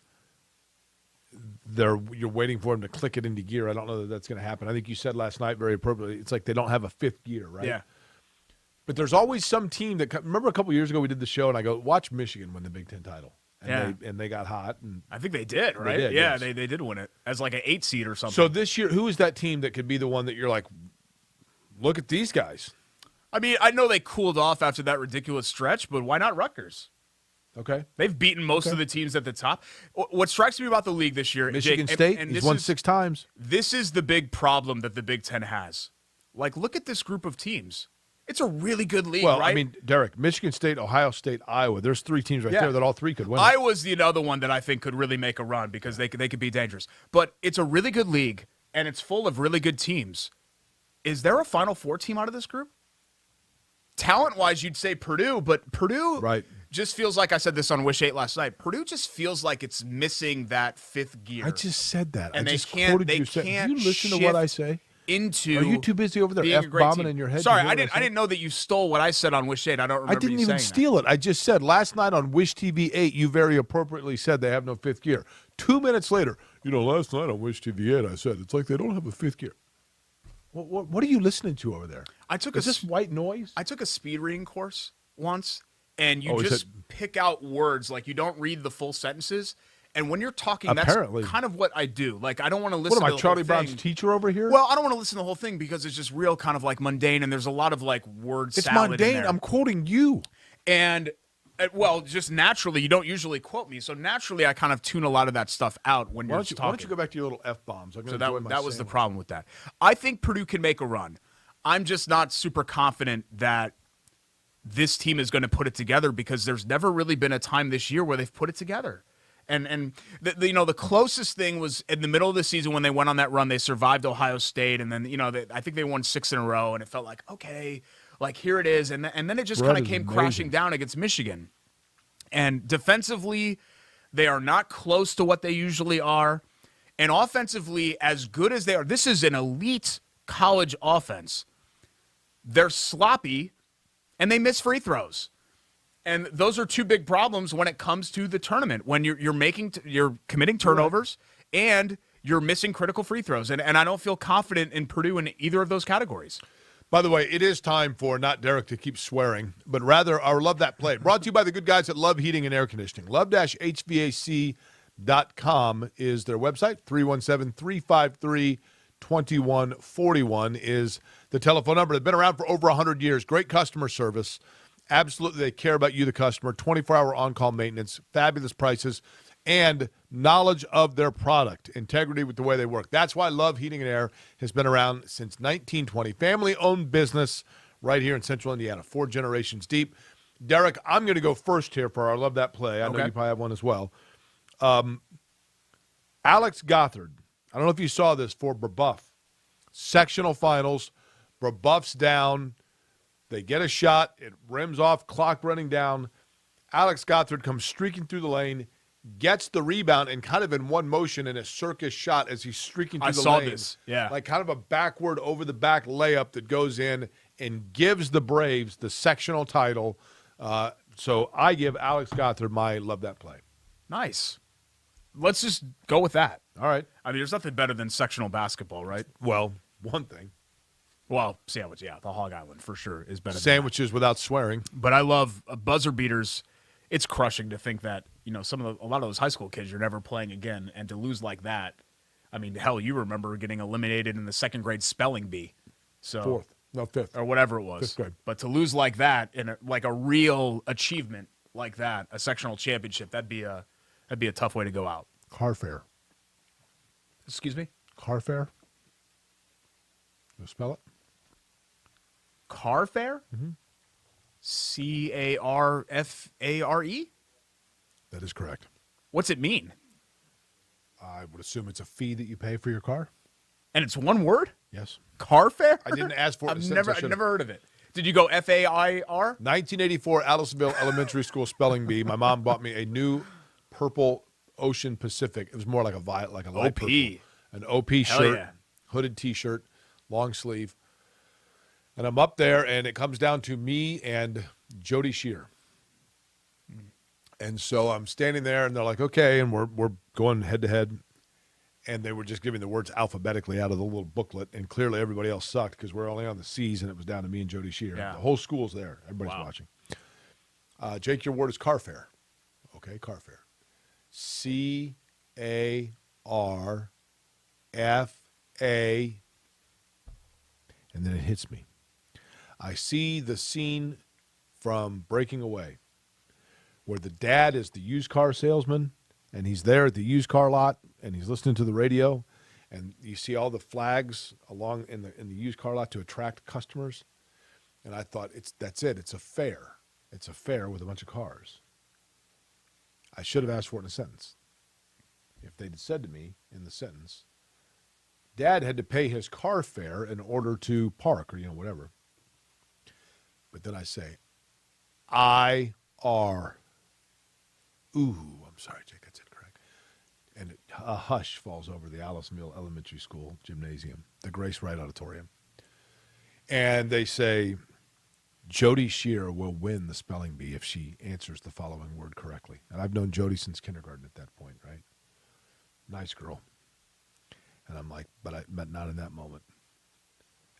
you're waiting for them to click it into gear. I don't know that that's going to happen. I think you said last night very appropriately, it's like they don't have a fifth gear, right? Yeah. But there's always some team that remember a couple years ago we did the show and I go, watch Michigan win the Big Ten title. And they got hot. And I think they did, right? They did, yeah, yes. they did win it as like an 8 seed or something. So this year, who is that team that could be the one that you're like, look at these guys? I mean, I know they cooled off after that ridiculous stretch, but why not Rutgers? Okay. They've beaten most of the teams at the top. What strikes me about the league this year, Michigan Jake, State, and he's won 6 times. This is the big problem that the Big Ten has. Like, look at this group of teams. It's a really good league, Well, right? I mean, Derrick, Michigan State, Ohio State, Iowa. There's 3 teams right there that all 3 could win. Iowa's the other one that I think could really make a run because they could be dangerous. But it's a really good league, and it's full of really good teams. Is there a Final Four team out of this group? Talent-wise, you'd say Purdue, but Purdue just feels like, I said this on Wish 8 last night, Purdue just feels like it's missing that 5th gear. I just said that. And I they just can't, quoted they you. can't Do you listen to what I say? Into Are you too busy over there being a great F-bombing team. in your head? Sorry, to hear I didn't know that you stole what I said on Wish 8. I don't remember I didn't you even saying steal it. I just said last night on Wish TV 8, you very appropriately said they have no 5th gear. 2 minutes later, last night on Wish TV 8, I said it's like they don't have a 5th gear. What are you listening to over there? Is this white noise? I took a speed reading course once, and you Oh, just pick out words. Like, you don't read the full sentences. And when you're talking, Apparently. that's kind of what I do. Like, I don't want to listen What am to I, the Charlie whole Brown's thing. teacher over here? Well, I don't want to listen to the whole thing because it's just real kind of like mundane, and there's a lot of like word it's salad in mundane. there. I'm quoting you. And, well, just naturally, you don't usually quote me. So naturally, I kind of tune a lot of that stuff out when you're talking. Why don't you go back to your little F-bombs? So that was the problem with that. I think Purdue can make a run. I'm just not super confident that this team is going to put it together because there's never really been a time this year where they've put it together. And the closest thing was in the middle of the season when they went on that run. They survived Ohio State, and then I think they won 6 in a row, and it felt like, okay, like here it is, and then it just kind of came crashing down against Michigan. And defensively, they are not close to what they usually are, and offensively, as good as they are, this is an elite college offense. They're sloppy, and they miss free throws. And those are 2 big problems when it comes to the tournament, when you're committing turnovers and you're missing critical free throws. And I don't feel confident in Purdue in either of those categories. By the way, it is time for not Derrick to keep swearing, but rather our Love That Play. Brought to you by the good guys at Love Heating and Air Conditioning. Love-HVAC.com is their website. 317-353-2141 is the telephone number. They've been around for over 100 years. Great customer service. Absolutely, they care about you, the customer. 24-hour on-call maintenance, fabulous prices, and knowledge of their product, integrity with the way they work. That's why Love Heating and Air has been around since 1920. Family-owned business right here in Central Indiana, 4 generations deep. Derrick, I'm going to go first here for our Love That Play. I know you probably have one as well. Alex Gothard, I don't know if you saw this for Brebeuf. Sectional finals, Brebeuf's down. They get a shot. It rims off, clock running down. Alex Gothard comes streaking through the lane, gets the rebound, and kind of in one motion in a circus shot as he's streaking through the lane. I saw this, yeah. Like kind of a backward, over-the-back layup that goes in and gives the Braves the sectional title. So I give Alex Gothard my Love That Play. Nice. Let's just go with that. All right. I mean, there's nothing better than sectional basketball, right? Well, one thing. Well, sandwich, yeah. The Hog Island, for sure, is better Sandwiches without swearing. But I love buzzer beaters. It's crushing to think that, a lot of those high school kids you're never playing again, and to lose like that. I mean, hell, you remember getting eliminated in the 2nd grade spelling bee. So 5th. Or whatever it was. 5th grade. But to lose like that in a real achievement like that, a sectional championship, that'd be a tough way to go out. Car fare. Excuse me? Car fare. You spell it? Car fare? Mm-hmm. Carfare? That is correct. What's it mean? I would assume it's a fee that you pay for your car. And it's one word? Yes. Car fare? I didn't ask for it. I've never heard of it. Did you go FAIR? 1984 Aliceville Elementary School spelling bee. My mom bought me a new purple Ocean Pacific. It was more like a light OP. purple. An OP shirt, hooded T-shirt, long sleeve. And I'm up there, and it comes down to me and Jody Shear. And so I'm standing there, and they're like, okay, and we're going head-to-head. and they were just giving the words alphabetically out of the little booklet, and clearly everybody else sucked because we're only on the C's, and it was down to me and Jody Shear. Yeah. The whole school's there. Everybody's watching. Jake, your word is car fare. Okay, car fare. C-A-R-F-A, and then it hits me. I see the scene from Breaking Away where the dad is the used car salesman, and he's there at the used car lot, and he's listening to the radio, and you see all the flags along in the used car lot to attract customers. And I thought, that's it. It's a fair. It's a fair with a bunch of cars. I should have asked for it in a sentence. If they'd said to me in the sentence, Dad had to pay his car fare in order to park or, whatever. But then I say, I-R. Ooh, I'm sorry, Jake, that's incorrect. And a hush falls over the Alice Mill Elementary School gymnasium, the Grace Wright Auditorium. And they say, Jody Shear will win the spelling bee if she answers the following word correctly. And I've known Jody since kindergarten at that point, right? Nice girl. And I'm like, but not in that moment.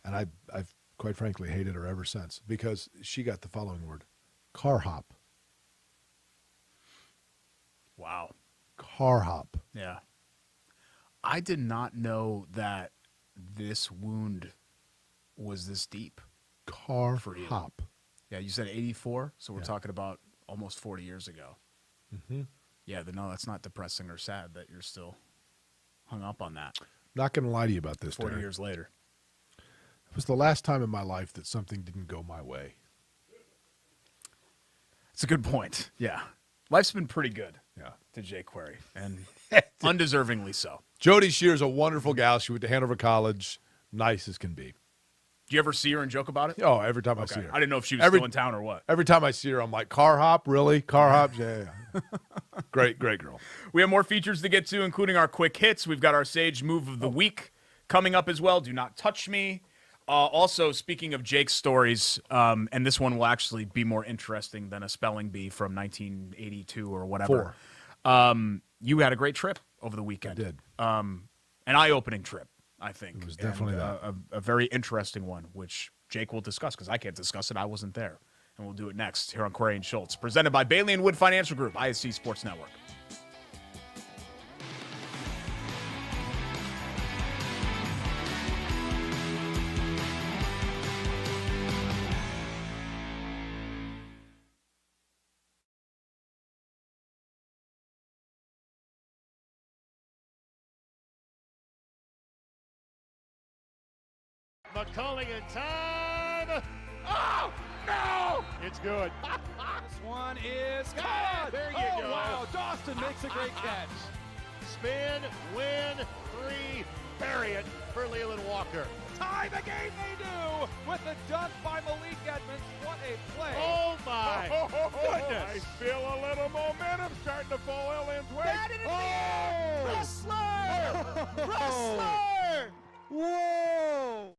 And I've quite frankly hated her ever since because she got the following word, car hop. Wow. Car hop. Yeah. I did not know that this wound was this deep. Car for you. hop. Yeah, you said 84, so we're talking about almost 40 years ago. Mm-hmm. Yeah, no, that's not depressing or sad that you're still hung up on that. Not going to lie to you about this, 40 Derrick. years later. It was the last time in my life that something didn't go my way. It's a good point. Yeah. Life's been pretty good to Jake Query, and undeservingly so. Jody Shear's a wonderful gal. She went to Hanover College. Nice as can be. Do you ever see her and joke about it? Oh, every time I see her. I didn't know if she was still in town or what. Every time I see her, I'm like, car hop? Really? Car hop? Yeah. Great girl. We have more features to get to, including our quick hits. We've got our Sage Move of the Week coming up as well. Do not touch me. Also, speaking of Jake's stories, and this one will actually be more interesting than a spelling bee from 1982 or whatever. You had a great trip over the weekend. I did. An eye-opening trip, I think. It was definitely a very interesting one, which Jake will discuss because I can't discuss it. I wasn't there. And we'll do it next here on Query and Schultz, presented by Bailey & Wood Financial Group, ISC Sports Network. McCulling in time. Oh, no! It's good. This one is God, there you go. Wow, Dawson makes a great catch. Spin, win, 3, bury it for Leland Walker. Tie the game they do with the dunk by Malik Edmonds. What a play. Oh, my goodness. I feel a little momentum starting to fall Ellen's way. Wrestler! Whoa!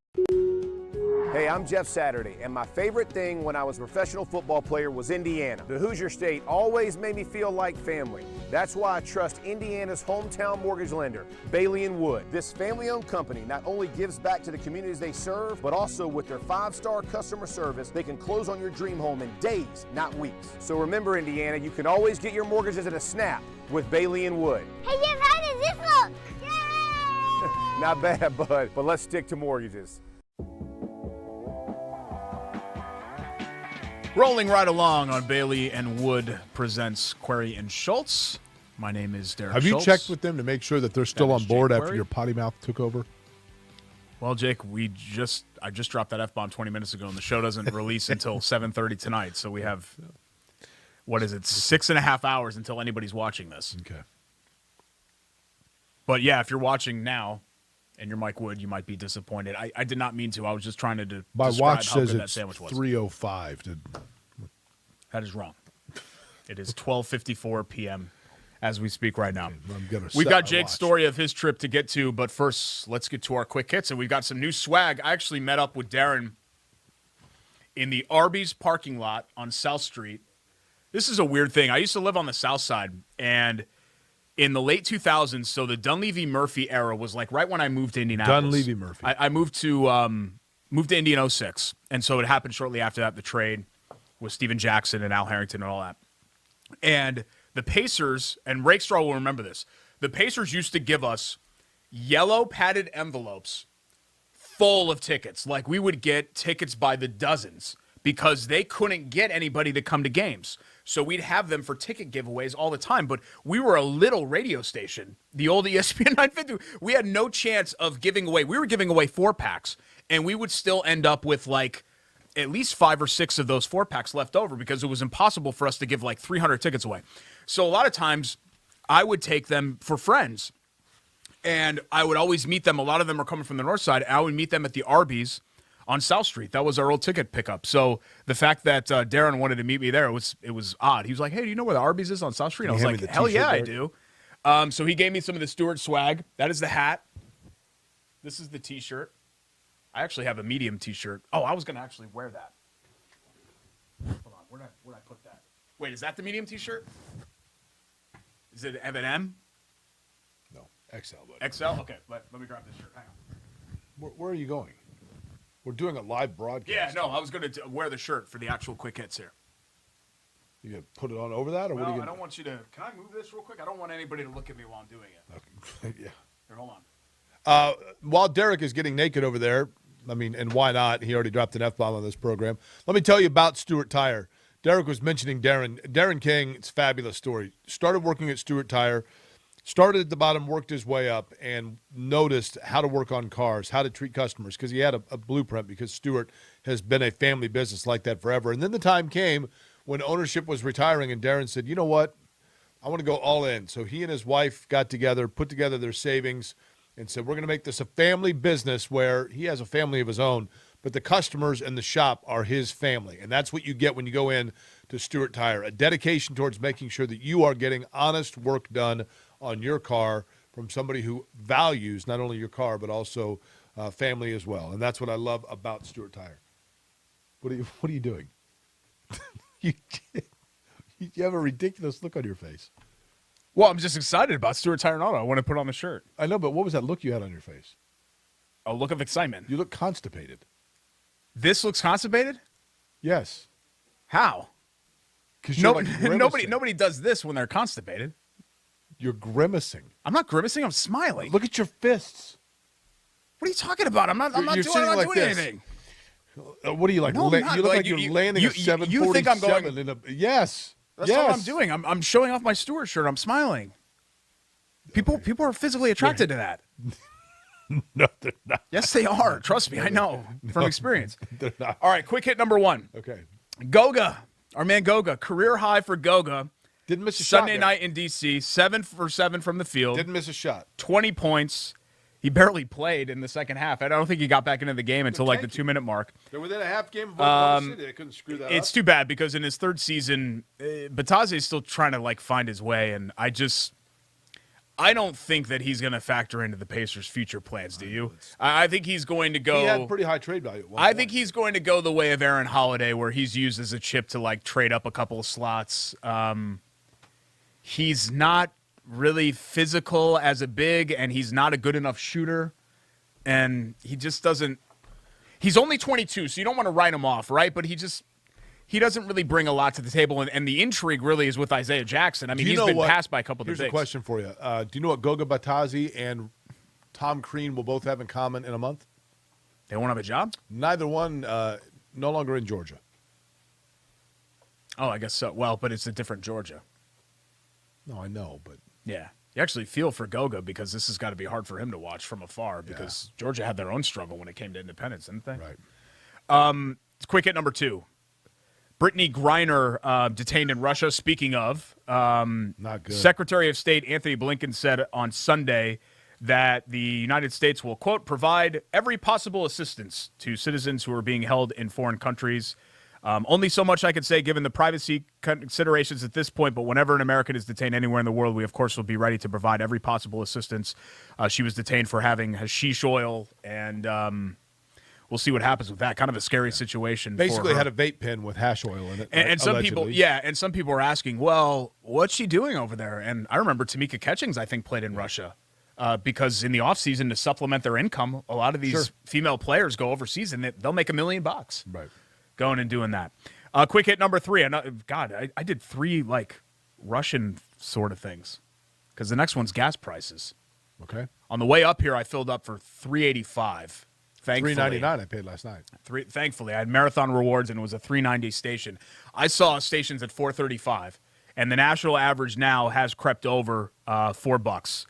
Hey, I'm Jeff Saturday, and my favorite thing when I was a professional football player was Indiana. The Hoosier State always made me feel like family. That's why I trust Indiana's hometown mortgage lender, Bailey & Wood. This family-owned company not only gives back to the communities they serve, but also with their 5-star customer service, they can close on your dream home in days, not weeks. So remember, Indiana, you can always get your mortgages at a snap with Bailey & Wood. Hey, Jeff, how does this look? Yay! Not bad, bud, but let's stick to mortgages. Rolling right along on Bailey & Wood presents Query and Schultz. My name is Derrick Have you Schultz. checked with them to make sure that they're still on board Jake after Query. your potty mouth took over? Well, Jake, I just dropped that F-bomb 20 minutes ago, and the show doesn't release until 7:30 tonight, so we have, 6.5 hours until anybody's watching this. Okay. But, yeah, if you're watching now and you're Mike Wood, you might be disappointed. I did not mean to. I was just trying to My describe watch how says good that it's sandwich was. 3:05. That is wrong. It is 12:54 p.m. as we speak right now. We've We've got Jake's story of his trip to get to, but first, let's get to our quick hits. And we've got some new swag. I actually met up with Darren in the Arby's parking lot on South Street. This is a weird thing. I used to live on the South Side, and in the late 2000s, so the Dunleavy-Murphy era was like right when I moved to Indianapolis. Dunleavy-Murphy. I moved to Indy in 06, and so it happened shortly after that, the trade with Steven Jackson and Al Harrington and all that. And the Pacers, and Rakestraw will remember this, the Pacers used to give us yellow padded envelopes full of tickets. Like, we would get tickets by the dozens because they couldn't get anybody to come to games. So we'd have them for ticket giveaways all the time. But we were a little radio station, the old ESPN 950. We had no chance of giving away. We were giving away 4-packs, and we would still end up with like at least 5 or 6 of those 4-packs left over because it was impossible for us to give like 300 tickets away. So a lot of times I would take them for friends, and I would always meet them. A lot of them are coming from the north side. I would meet them at the Arby's on South Street. That was our old ticket pickup. So the fact that Darren wanted to meet me there, it was odd. He was like, hey, do you know where the Arby's is on South Street? And I was like, hell yeah, I do. So he gave me some of the Stewart swag. That is the hat. This is the T-shirt. I actually have a medium T-shirt. Oh, I was going to actually wear that. Hold on. Where'd I put that? Wait, is that the medium T-shirt? Is it M&M? No, XL, buddy. XL? Okay, let me grab this shirt. Hang on. Where are you going? We're doing a live broadcast. Yeah, no, I was going to wear the shirt for the actual quick hits here. You going to put it on over that? Or well, what are you I don't want you to... Can I move this real quick? I don't want anybody to look at me while I'm doing it. Okay. Yeah. Here, hold on. While Derrick is getting naked over there, I mean, and why not? He already dropped an F-bomb on this program. Let me tell you about Stewart Tire. Derrick was mentioning Darren King. It's a fabulous story. Started working at Stewart Tire. Started at the bottom, worked his way up, and noticed how to work on cars, how to treat customers, because he had a blueprint, because Stewart has been a family business like that forever. And then the time came when ownership was retiring, and Darren said, you know what? I want to go all in. So he and his wife got together, put together their savings, and said, we're going to make this a family business where he has a family of his own, but the customers and the shop are his family. And that's what you get when you go in to Stewart Tire, a dedication towards making sure that you are getting honest work done on your car from somebody who values not only your car, but also family as well. And that's what I love about Stewart Tire. What are you doing? you have a ridiculous look on your face. Well, I'm just excited about Stewart Tire and Auto. I want to put on the shirt. I know, but what was that look you had on your face? A look of excitement. You look constipated. This looks constipated? Yes. How? Because nobody does this when they're constipated. You're grimacing. I'm not grimacing. I'm smiling. Look at your fists. What are you talking about? I'm not doing anything. What are you like? No, you look like you're landing a 747. You think I'm going? In a, yes. That's what I'm doing. I'm showing off my Stewart shirt. I'm smiling. People are physically attracted to that. No, they're not. Yes, they are. Trust me. I know from experience. They're not. All right, quick hit number 1. Okay. Goga. Our man Goga. Career high for Goga. Didn't miss a shot. Sunday night in D.C., 7 for 7 from the field. Didn't miss a shot. 20 points. He barely played in the second half. I don't think he got back into the game until like the 2-minute mark. They're within a half game of Oklahoma City. They couldn't screw that up. It's too bad because in his third season, Batazzi is still trying to like find his way, and I don't think that he's going to factor into the Pacers' future plans. Do you? I think he's going to go. He had pretty high trade value. I think he's going to go the way of Aaron Holiday, where he's used as a chip to like trade up a couple of slots. He's not really physical as a big, and he's not a good enough shooter, and he just doesn't. He's only 22, so you don't want to write him off, right? But he doesn't really bring a lot to the table, and the intrigue really is with Isaiah Jackson. I mean, he's been passed by a couple of the bigs. Here's a question for you. Do you know what Goga Batazzi and Tom Crean will both have in common in a month? They won't have a job? Neither one no longer in Georgia. Oh, I guess so. Well, but it's a different Georgia. No, I know, but... Yeah. You actually feel for Goga because this has got to be hard for him to watch from afar because Georgia had their own struggle when it came to independence, didn't they? Right. Quick hit number 2. Brittany Griner detained in Russia. Speaking of, not good. Secretary of State Anthony Blinken said on Sunday that the United States will, quote, provide every possible assistance to citizens who are being held in foreign countries. Only so much I could say given the privacy considerations at this point, but whenever an American is detained anywhere in the world, we, of course, will be ready to provide every possible assistance. She was detained for having hashish oil and we'll see what happens with that. Kind of a scary situation. Basically for her. had a vape pen with hash oil in it. And, right? and some Allegedly. some people are asking, well, what's she doing over there? And I remember Tamika Catchings, I think, played in Russia because in the offseason to supplement their income, a lot of these female players go overseas and they'll make $1 million right going and doing that. Quick hit number 3. I did 3 like Russian sort of things because the next one's gas prices. Okay. On the way up here, I filled up for $3.85. Thankfully, $3.99 I paid last night. Thankfully, I had Marathon Rewards, and it was a $3.90 station. I saw stations at $4.35, and the national average now has crept over $4.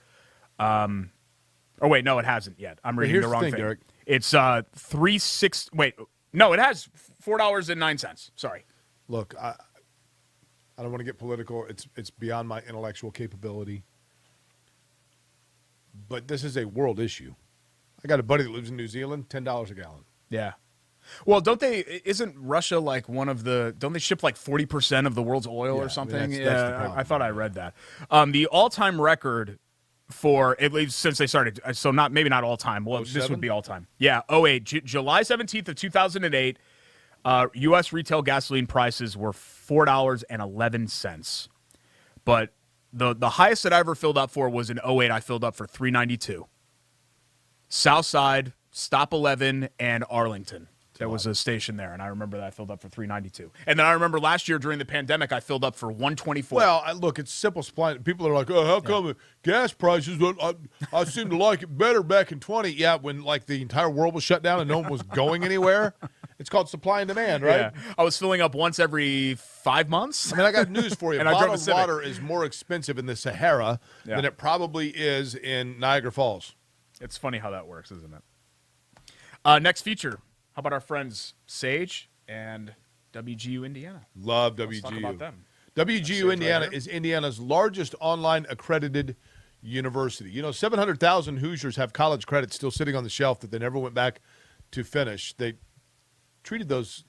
Or wait, no, it hasn't yet. I'm reading the wrong thing. Derrick. It's $3.6. Wait, no, it has $4.09. Sorry. Look, I don't want to get political. It's beyond my intellectual capability. But this is a world issue. I got a buddy that lives in New Zealand, $10 a gallon. Yeah. Well, isn't Russia like don't they ship like 40% of the world's oil or something? I mean, that's the problem. I thought I read that. The all-time record for, at least since they started, so maybe not all-time. Well, this would be all-time. Yeah, 08. July 17th of 2008, U.S. retail gasoline prices were $4.11. But the highest that I ever filled up for was in 08. I filled up for $3.92. Southside, Stop 11, and Arlington. There was a station there, and I remember that I filled up for $3.92. And then I remember last year during the pandemic, I filled up for $1.24. Well, look, it's simple supply. People are like, oh, how come gas prices? I seem to like it better back in 20. Yeah, when like the entire world was shut down and no one was going anywhere. It's called supply and demand, right? Yeah. I was filling up once every 5 months. I mean, I got news for you. And I drove a Bottled Civic. water is more expensive in the Sahara than it probably is in Niagara Falls. It's funny how that works, isn't it? Next feature. How about our friends Sage and WGU Indiana? Love WGU. Let's talk about them. WGU Indiana is Indiana's largest online accredited university. You know, 700,000 Hoosiers have college credits still sitting on the shelf that they never went back to finish. They treated those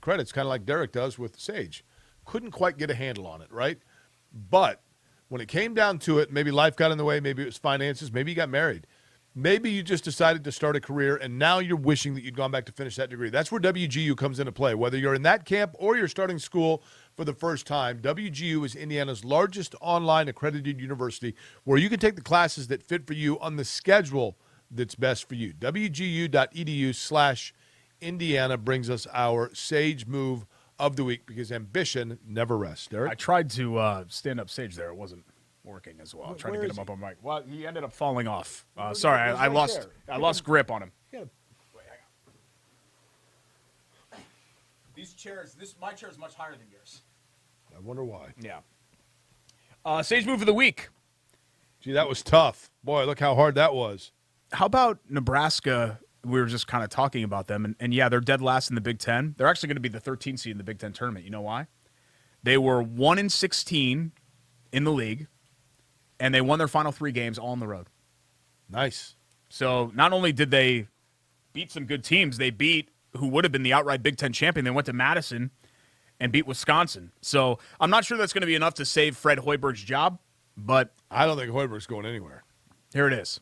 credits kind of like Derrick does with Sage. Couldn't quite get a handle on it, right? But when it came down to it, maybe life got in the way, maybe it was finances, maybe you got married. Maybe you just decided to start a career, and now you're wishing that you'd gone back to finish that degree. That's where WGU comes into play. Whether you're in that camp or you're starting school for the first time, WGU is Indiana's largest online accredited university where you can take the classes that fit for you on the schedule that's best for you. WGU.edu/Indiana brings us our Sage move of the week because ambition never rests. Derrick? I tried to stand up Sage there. It wasn't working as well. Trying to get him up on mic. Well, he ended up falling off. Sorry, I lost grip on him. Yeah. Wait, hang on. These chairs, my chair is much higher than yours. I wonder why. Yeah. Sage move of the week. Gee, that was tough. Boy, look how hard that was. How about Nebraska? We were just kind of talking about them, and yeah, they're dead last in the Big Ten. They're actually going to be the 13th seed in the Big Ten tournament. You know why? They were 1-16 in the league. And they won their final 3 games all on the road. Nice. So not only did they beat some good teams, they beat who would have been the outright Big Ten champion. They went to Madison and beat Wisconsin. So I'm not sure that's going to be enough to save Fred Hoiberg's job, but I don't think Hoiberg's going anywhere. Here it is.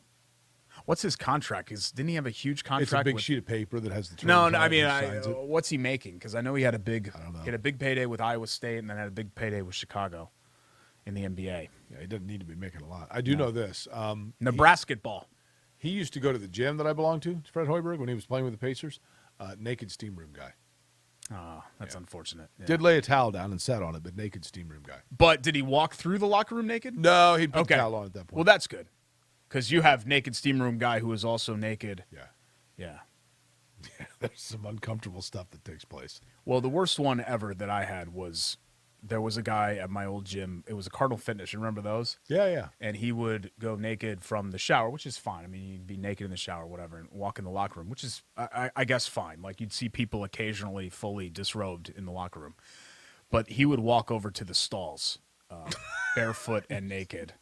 What's his contract? Didn't he have a huge contract? It's a big sheet of paper that has the terms No, on it I mean, and signs it. what's he making? Because I know he had a big, I don't know. he had a big payday with Iowa State and then had a big payday with Chicago in the NBA. Yeah, he doesn't need to be making a lot. I do know this. Nebraska ball. He used to go to the gym that I belonged to, Fred Hoiberg, when he was playing with the Pacers. Naked steam room guy. Oh, that's unfortunate. Yeah. Did lay a towel down and sat on it, but naked steam room guy. But did he walk through the locker room naked? No, he'd put the towel on at that point. Well, that's good. Because you have naked steam room guy who is also naked. Yeah. Yeah. There's some uncomfortable stuff that takes place. Well, the worst one ever that I had was there was a guy at my old gym. It was a Cardinal Fitness. You remember those? Yeah. And he would go naked from the shower, which is fine. I mean, you'd be naked in the shower, whatever, and walk in the locker room, which is, I guess, fine. Like, you'd see people occasionally fully disrobed in the locker room. But he would walk over to the stalls, barefoot and naked,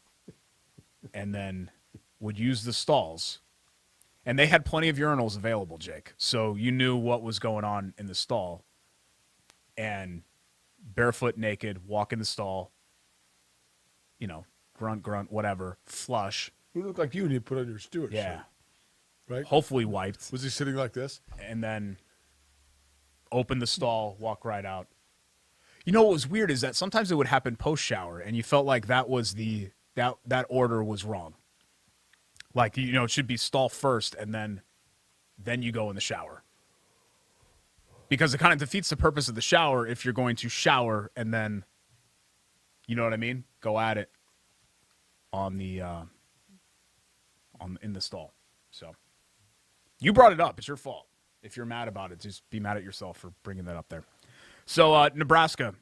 and then would use the stalls. And they had plenty of urinals available, Jake. So you knew what was going on in the stall. And barefoot, naked, walk in the stall, grunt, whatever, flush. You look like you need to put on your steward Yeah. shirt. Right. hopefully wiped, Was he sitting like this? and then open the stall, walk right out. You know what was weird is that sometimes it would happen post-shower, and you felt like that was that order was wrong. Like, it should be stall first, and then you go in the shower. Because it kind of defeats the purpose of the shower if you're going to shower and then, you know what I mean, go at it in the stall. So you brought it up. It's your fault. If you're mad about it, just be mad at yourself for bringing that up there. So Nebraska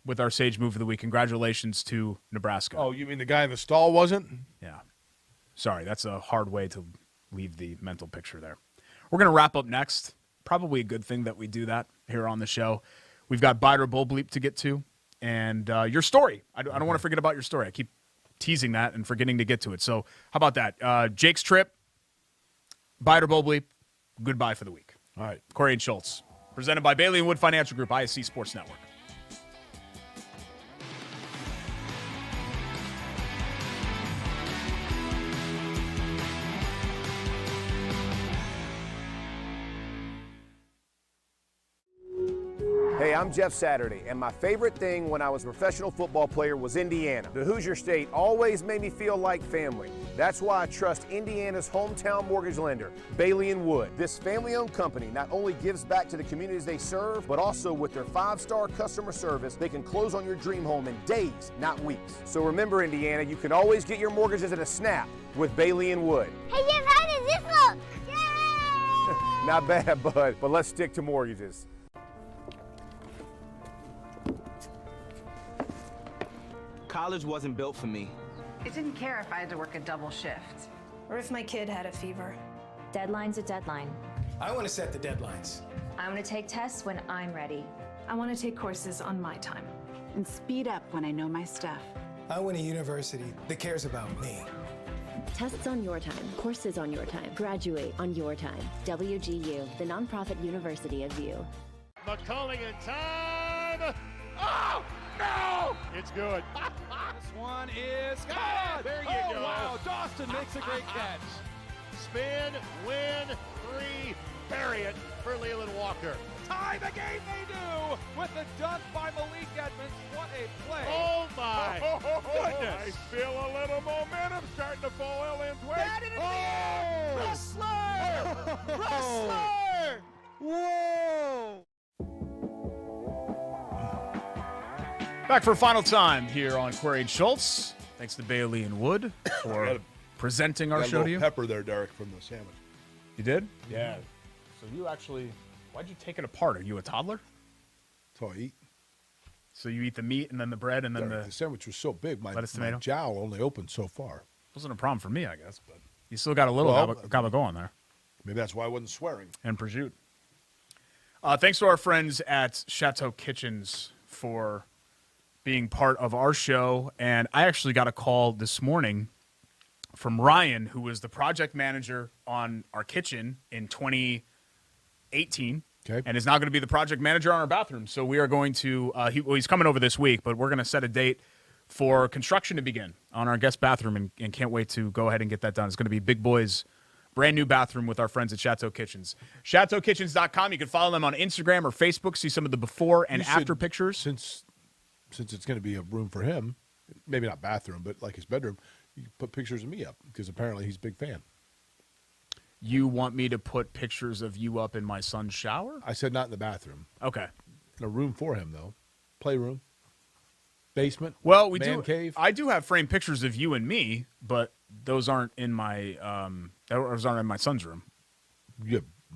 with our Sage Move of the Week. Congratulations to Nebraska. Oh, you mean the guy in the stall wasn't? Yeah. Sorry, that's a hard way to leave the mental picture there. We're going to wrap up next. Probably a good thing that we do that here on the show. We've got Bite or Bull Bleep to get to, and your story. I don't want to forget about your story. I keep teasing that and forgetting to get to it. So how about that? Jake's trip, Bite or Bull Bleep, goodbye for the week. All right. Corey and Schultz, presented by Bailey & Wood Financial Group, ISC Sports Network. Hey, I'm Jeff Saturday, and my favorite thing when I was a professional football player was Indiana. The Hoosier State always made me feel like family. That's why I trust Indiana's hometown mortgage lender, Bailey & Wood. This family-owned company not only gives back to the communities they serve, but also with their 5-star customer service, they can close on your dream home in days, not weeks. So remember, Indiana, you can always get your mortgages at a snap with Bailey & Wood. Hey, Jeff, how does this look? Yay! Not bad, bud, but let's stick to mortgages. College wasn't built for me. I didn't care if I had to work a double shift. Or if my kid had a fever. Deadline's a deadline. I want to set the deadlines. I want to take tests when I'm ready. I want to take courses on my time. And speed up when I know my stuff. I want a university that cares about me. Tests on your time, courses on your time, graduate on your time. WGU, the nonprofit university of you. McCulligan time. Oh, no! It's good. This one is good. There you oh, go. Wow, Dawson makes a great catch. Spin, win, 3, bury it for Leland Walker. Tie the game they do with the dunk by Malik Edmonds. What a play. Oh, my goodness. I feel a little momentum starting to fall in way. Wrestler! Wrestler! Whoa! Back for a final time here on Corey and Schultz. Thanks to Bailey & Wood for presenting our show to you. Pepper there, Derrick, from the sandwich. You did? Yeah. So you actually, why'd you take it apart? Are you a toddler? That's all I eat. So you eat the meat and then the bread and then Derrick, the sandwich was so big, my tomato? jowl only opened so far. Wasn't a problem for me, I guess, but you still got a little gabagool on there. Maybe that's why I wasn't swearing. And prosciutto. Thanks to our friends at Chateau Kitchens for being part of our show. And I actually got a call this morning from Ryan, who was the project manager on our kitchen in 2018. Okay. And is now going to be the project manager on our bathroom. So we are going to, he's coming over this week, but we're going to set a date for construction to begin on our guest bathroom and can't wait to go ahead and get that done. It's going to be Big Boy's brand new bathroom with our friends at Chateau Kitchens. ChateauKitchens.com. You can follow them on Instagram or Facebook, see some of the before and after pictures. Since it's going to be a room for him, maybe not bathroom, but like his bedroom, you put pictures of me up because apparently he's a big fan. You want me to put pictures of you up in my son's shower? I said not in the bathroom. Okay. In a room for him, though. Playroom. Basement. Well, cave. I do have framed pictures of you and me, but those aren't in my son's room.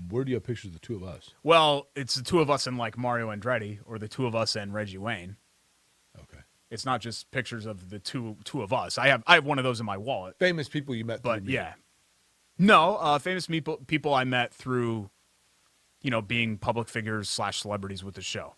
Where do you have pictures of the two of us? Well, it's the two of us and like Mario Andretti or the two of us and Reggie Wayne. Okay. It's not just pictures of the two of us. I have one of those in my wallet. Famous people you met. But yeah. No, famous people I met through, being public figures / celebrities with the show.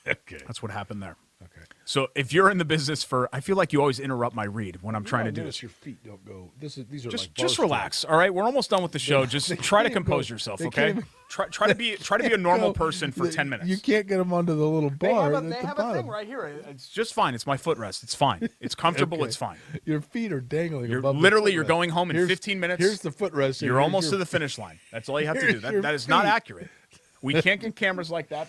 Okay. That's what happened there. Okay. So if you're in the business I feel like you always interrupt my read when I'm trying to do this. Your feet don't go. These are Just relax. All right, we're almost done with the show. Just try to compose yourself, okay? Try to be a normal person for 10 minutes. You can't get them onto the little bar. They have a thing right here. It's just fine. It's my footrest. It's fine. It's comfortable. Okay. It's fine. Your feet are dangling. You're above you're going home in 15 minutes. Here's the footrest. You're almost to the finish line. That's all you have to do. That is not accurate. We can't get cameras like that.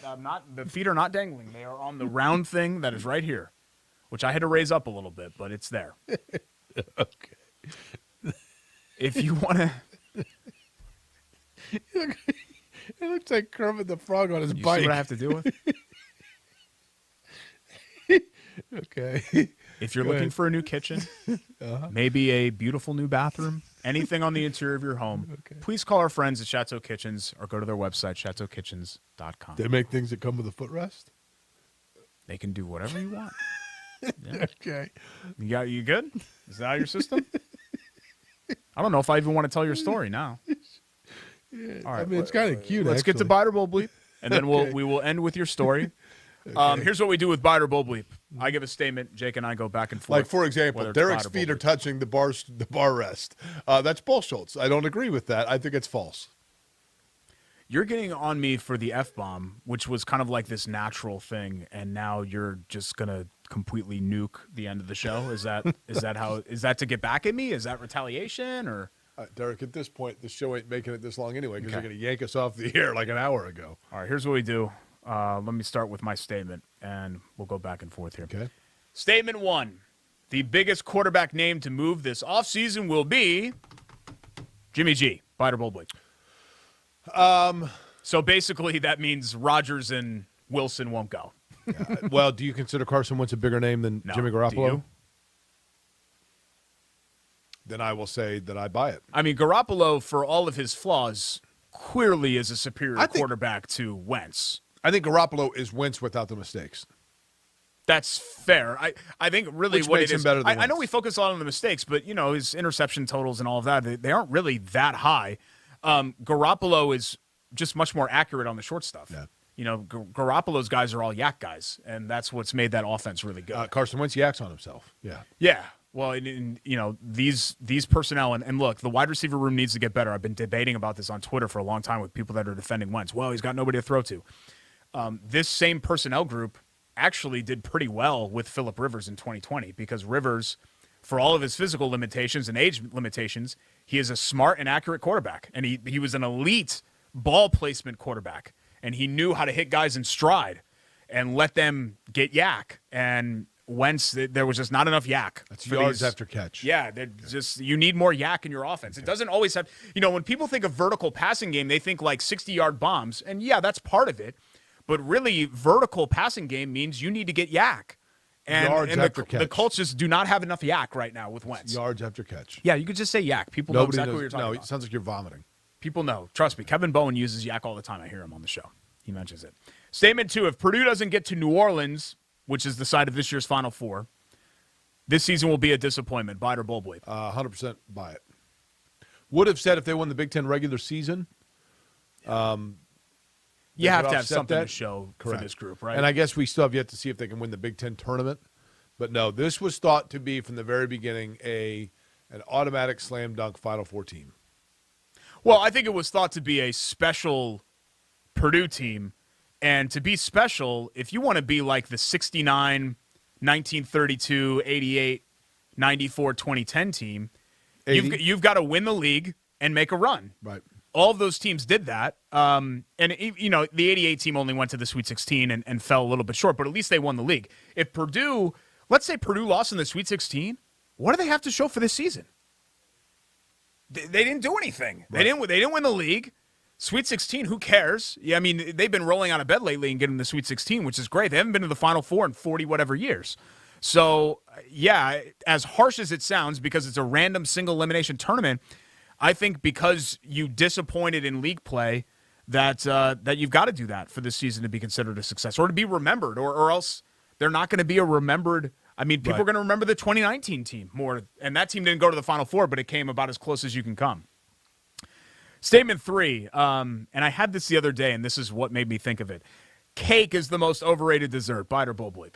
The feet are not dangling. They are on the round thing that is right here, which I had to raise up a little bit, but it's there. Okay. If you want to. It looks like Kermit the Frog on his bike. See what I have to deal with? Okay. If you're looking for a new kitchen, maybe a beautiful new bathroom, anything on the interior of your home, please call our friends at Chateau Kitchens or go to their website, chateaukitchens.com. They make things that come with a footrest? They can do whatever you want. Yeah. Okay. You good? Is that your system? I don't know if I even want to tell your story now. Yeah, All right. I mean, it's kind of cute. Let's get to Bite or Bull Bleep, and then we will end with your story. Here's what we do with Bite or Bull Bleep. I give a statement. Jake and I go back and forth. Like, for example, Derrick's feet are touching the bar rest. That's bull, Schultz. I don't agree with that. I think it's false. You're getting on me for the F-bomb, which was kind of like this natural thing, and now you're just going to completely nuke the end of the show? Is that to get back at me? Is that retaliation or? Derrick, at this point, the show ain't making it this long anyway because you're going to yank us off the air like an hour ago. All right, here's what we do. Let me start with my statement, and we'll go back and forth here. Okay. Statement 1. The biggest quarterback name to move this offseason will be Jimmy G. Bite or Bull Bleep? So basically that means Rodgers and Wilson won't go. Well, do you consider Carson Wentz a bigger name than Jimmy Garoppolo? Do you? Then I will say that I buy it. I mean, Garoppolo, for all of his flaws, clearly is a superior quarterback to Wentz. I think Garoppolo is Wentz without the mistakes. That's fair. I think really Which what makes it him is. better than I know Wentz. we focus a lot on the mistakes, but his interception totals and all of that, they aren't really that high. Garoppolo is just much more accurate on the short stuff. Yeah. Garoppolo's guys are all yak guys, and that's what's made that offense really good. Carson Wentz yaks on himself. Yeah. Yeah. Well, these personnel, and look, the wide receiver room needs to get better. I've been debating about this on Twitter for a long time with people that are defending Wentz. Well, he's got nobody to throw to. This same personnel group actually did pretty well with Phillip Rivers in 2020 because Rivers, for all of his physical limitations and age limitations, he is a smart and accurate quarterback, and he was an elite ball placement quarterback, and he knew how to hit guys in stride and let them get yak. And Wentz, there was just not enough yak. That's yards after catch. Yeah, you need more yak in your offense. It doesn't always have, when people think of vertical passing game, they think like 60-yard bombs, and yeah, that's part of it. But really, vertical passing game means you need to get yak. And, yards after catch. The Colts just do not have enough yak right now with Wentz. Yards after catch. Yeah, you could just say yak. People know exactly what you're talking about. It sounds like you're vomiting. People know. Trust me. Kevin Bowen uses yak all the time. I hear him on the show. He mentions it. Statement 2, if Purdue doesn't get to New Orleans, which is the site of this year's Final Four, this season will be a disappointment. Bite or Bull Bleep? 100% buy it. Would have said if they won the Big Ten regular season. You have to have something to show for this group, right? And I guess we still have yet to see if they can win the Big Ten tournament. But no, this was thought to be from the very beginning an automatic slam dunk Final Four team. Well, I think it was thought to be a special Purdue team. And to be special, if you want to be like the 69, 1932, 88, 94, 2010 team, you've got to win the league and make a run. Right. All of those teams did that. And, the 88 team only went to the Sweet 16 and fell a little bit short, but at least they won the league. If Purdue, let's say Purdue lost in the Sweet 16, what do they have to show for this season? They didn't do anything. Right. They didn't win the league. Sweet 16, who cares? Yeah, I mean, they've been rolling out of bed lately and getting the Sweet 16, which is great. They haven't been to the Final Four in 40-whatever years. So, yeah, as harsh as it sounds, because it's a random single elimination tournament, I think because you disappointed in league play that you've got to do that for this season to be considered a success or to be remembered, or else they're not going to be a remembered. I mean, people are going to remember the 2019 team more, and that team didn't go to the Final Four, but it came about as close as you can come. Statement 3, and I had this the other day, and this is what made me think of it. Cake is the most overrated dessert. Bite or Bull Bleep?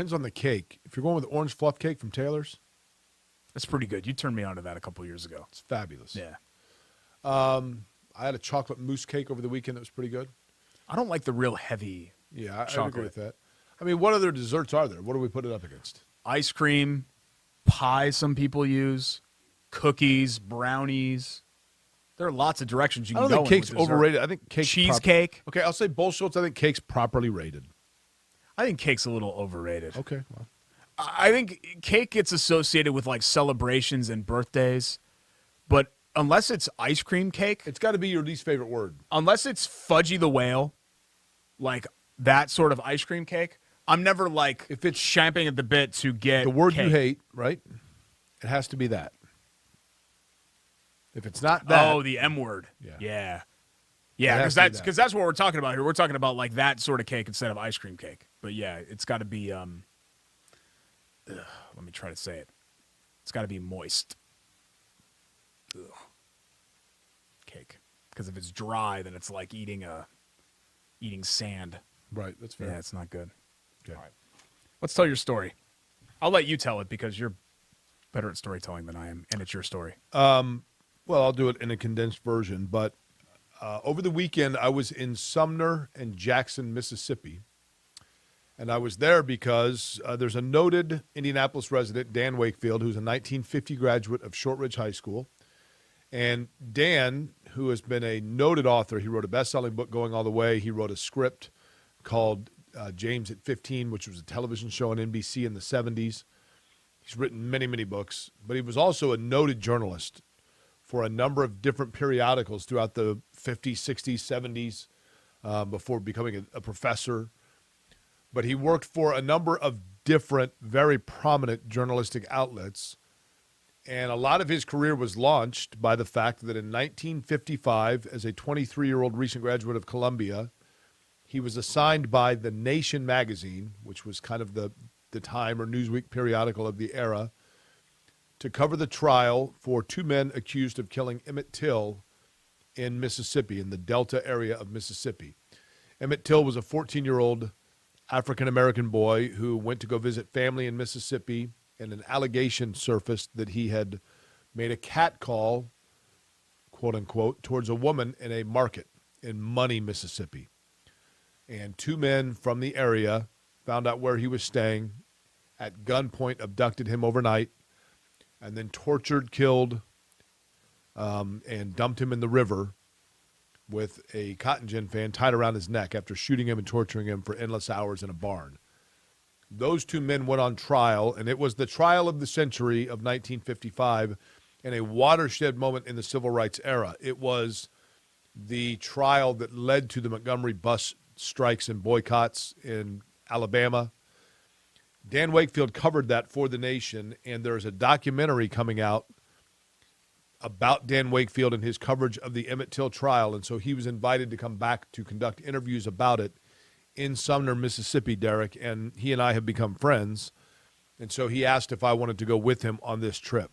Depends on the cake. If you're going with orange fluff cake from Taylor's, That's pretty good. You turned me on to that a couple years ago. it's fabulous. Yeah. I had a chocolate mousse cake over the weekend that was pretty good. I don't like the real heavy Yeah, I chocolate. agree with that. I mean, what other desserts are there? What do we put it up against? Ice cream, pie some people use, cookies, brownies. There are lots of directions you I can don't go think in cake's with dessert. overrated. I think cake's Cheesecake. Okay, I'll say both Schultz. I think cake's properly rated. I think cake's a little overrated. Okay, well. I think cake gets associated with like celebrations and birthdays, but unless it's ice cream cake, It's got to be your least favorite word. unless it's Fudgy the Whale, like that sort of ice cream cake, I'm never like If it's champing at the bit to get the word cake. you hate, right? It has to be that. If it's not that, Oh, the M word. Yeah. Yeah. It Yeah, has because to be that. that's what we're talking about here. We're talking about like that sort of cake instead of ice cream cake. But yeah, it's got to be let me try to say it. It's got to be moist. Ugh. Cake. Because if it's dry, then it's like eating sand. right? That's fair. Yeah, it's not good. Okay. All right. Let's tell your story. I'll let you tell it because you're better at storytelling than I am, and it's your story. Well, I'll do it in a condensed version. But over the weekend, I was in Sumner and Jackson, Mississippi. And I was there because there's a noted Indianapolis resident, Dan Wakefield, who's a 1950 graduate of Shortridge High School. And Dan, who has been a noted author, he wrote a best-selling book going all the way. He wrote a script called James at 15, which was a television show on NBC in the 70s. He's written many, many books. But he was also a noted journalist for a number of different periodicals throughout the 50s, 60s, 70s, before becoming a professor. But he worked for a number of different, very prominent journalistic outlets. And a lot of his career was launched by the fact that in 1955, as a 23-year-old recent graduate of Columbia, he was assigned by The Nation magazine, which was kind of the Time or Newsweek periodical of the era, to cover the trial for two men accused of killing Emmett Till in Mississippi, in the Delta area of Mississippi. Emmett Till was a 14-year-old African-American boy who went to go visit family in Mississippi, and an allegation surfaced that he had made a cat call, quote unquote, towards a woman in a market in Money, Mississippi. And two men from the area found out where he was staying, at gunpoint abducted him overnight, and then tortured, killed, and dumped him in the river with a cotton gin fan tied around his neck after shooting him and torturing him for endless hours in a barn. Those two men went on trial, and it was the trial of the century of 1955 and a watershed moment in the civil rights era. It was the trial that led to the Montgomery bus strikes and boycotts in Alabama. Dan Wakefield covered that for The Nation, and there's a documentary coming out about Dan Wakefield and his coverage of the Emmett Till trial, and so he was invited to come back to conduct interviews about it in Sumner, Mississippi, Derrick, and he and I have become friends, and so he asked if I wanted to go with him on this trip.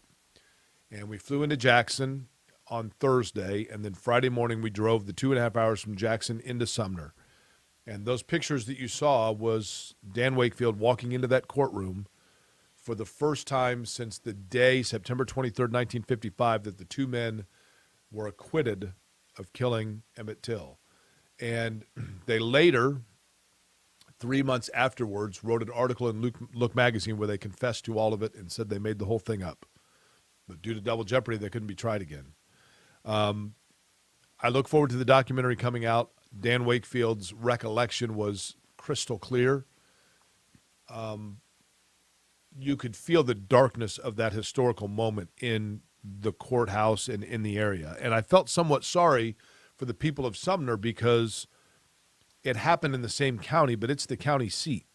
And we flew into Jackson on Thursday, and then Friday morning we drove the 2.5 hours from Jackson into Sumner. And those pictures that you saw was Dan Wakefield walking into that courtroom for the first time since the day, September 23rd, 1955, that the two men were acquitted of killing Emmett Till. And they later, 3 months afterwards, wrote an article in Look magazine where they confessed to all of it and said they made the whole thing up. But due to double jeopardy, they couldn't be tried again. I look forward to the documentary coming out. Dan Wakefield's recollection was crystal clear. You could feel the darkness of that historical moment in the courthouse and in the area. And I felt somewhat sorry for the people of Sumner because it happened in the same county, but it's the county seat.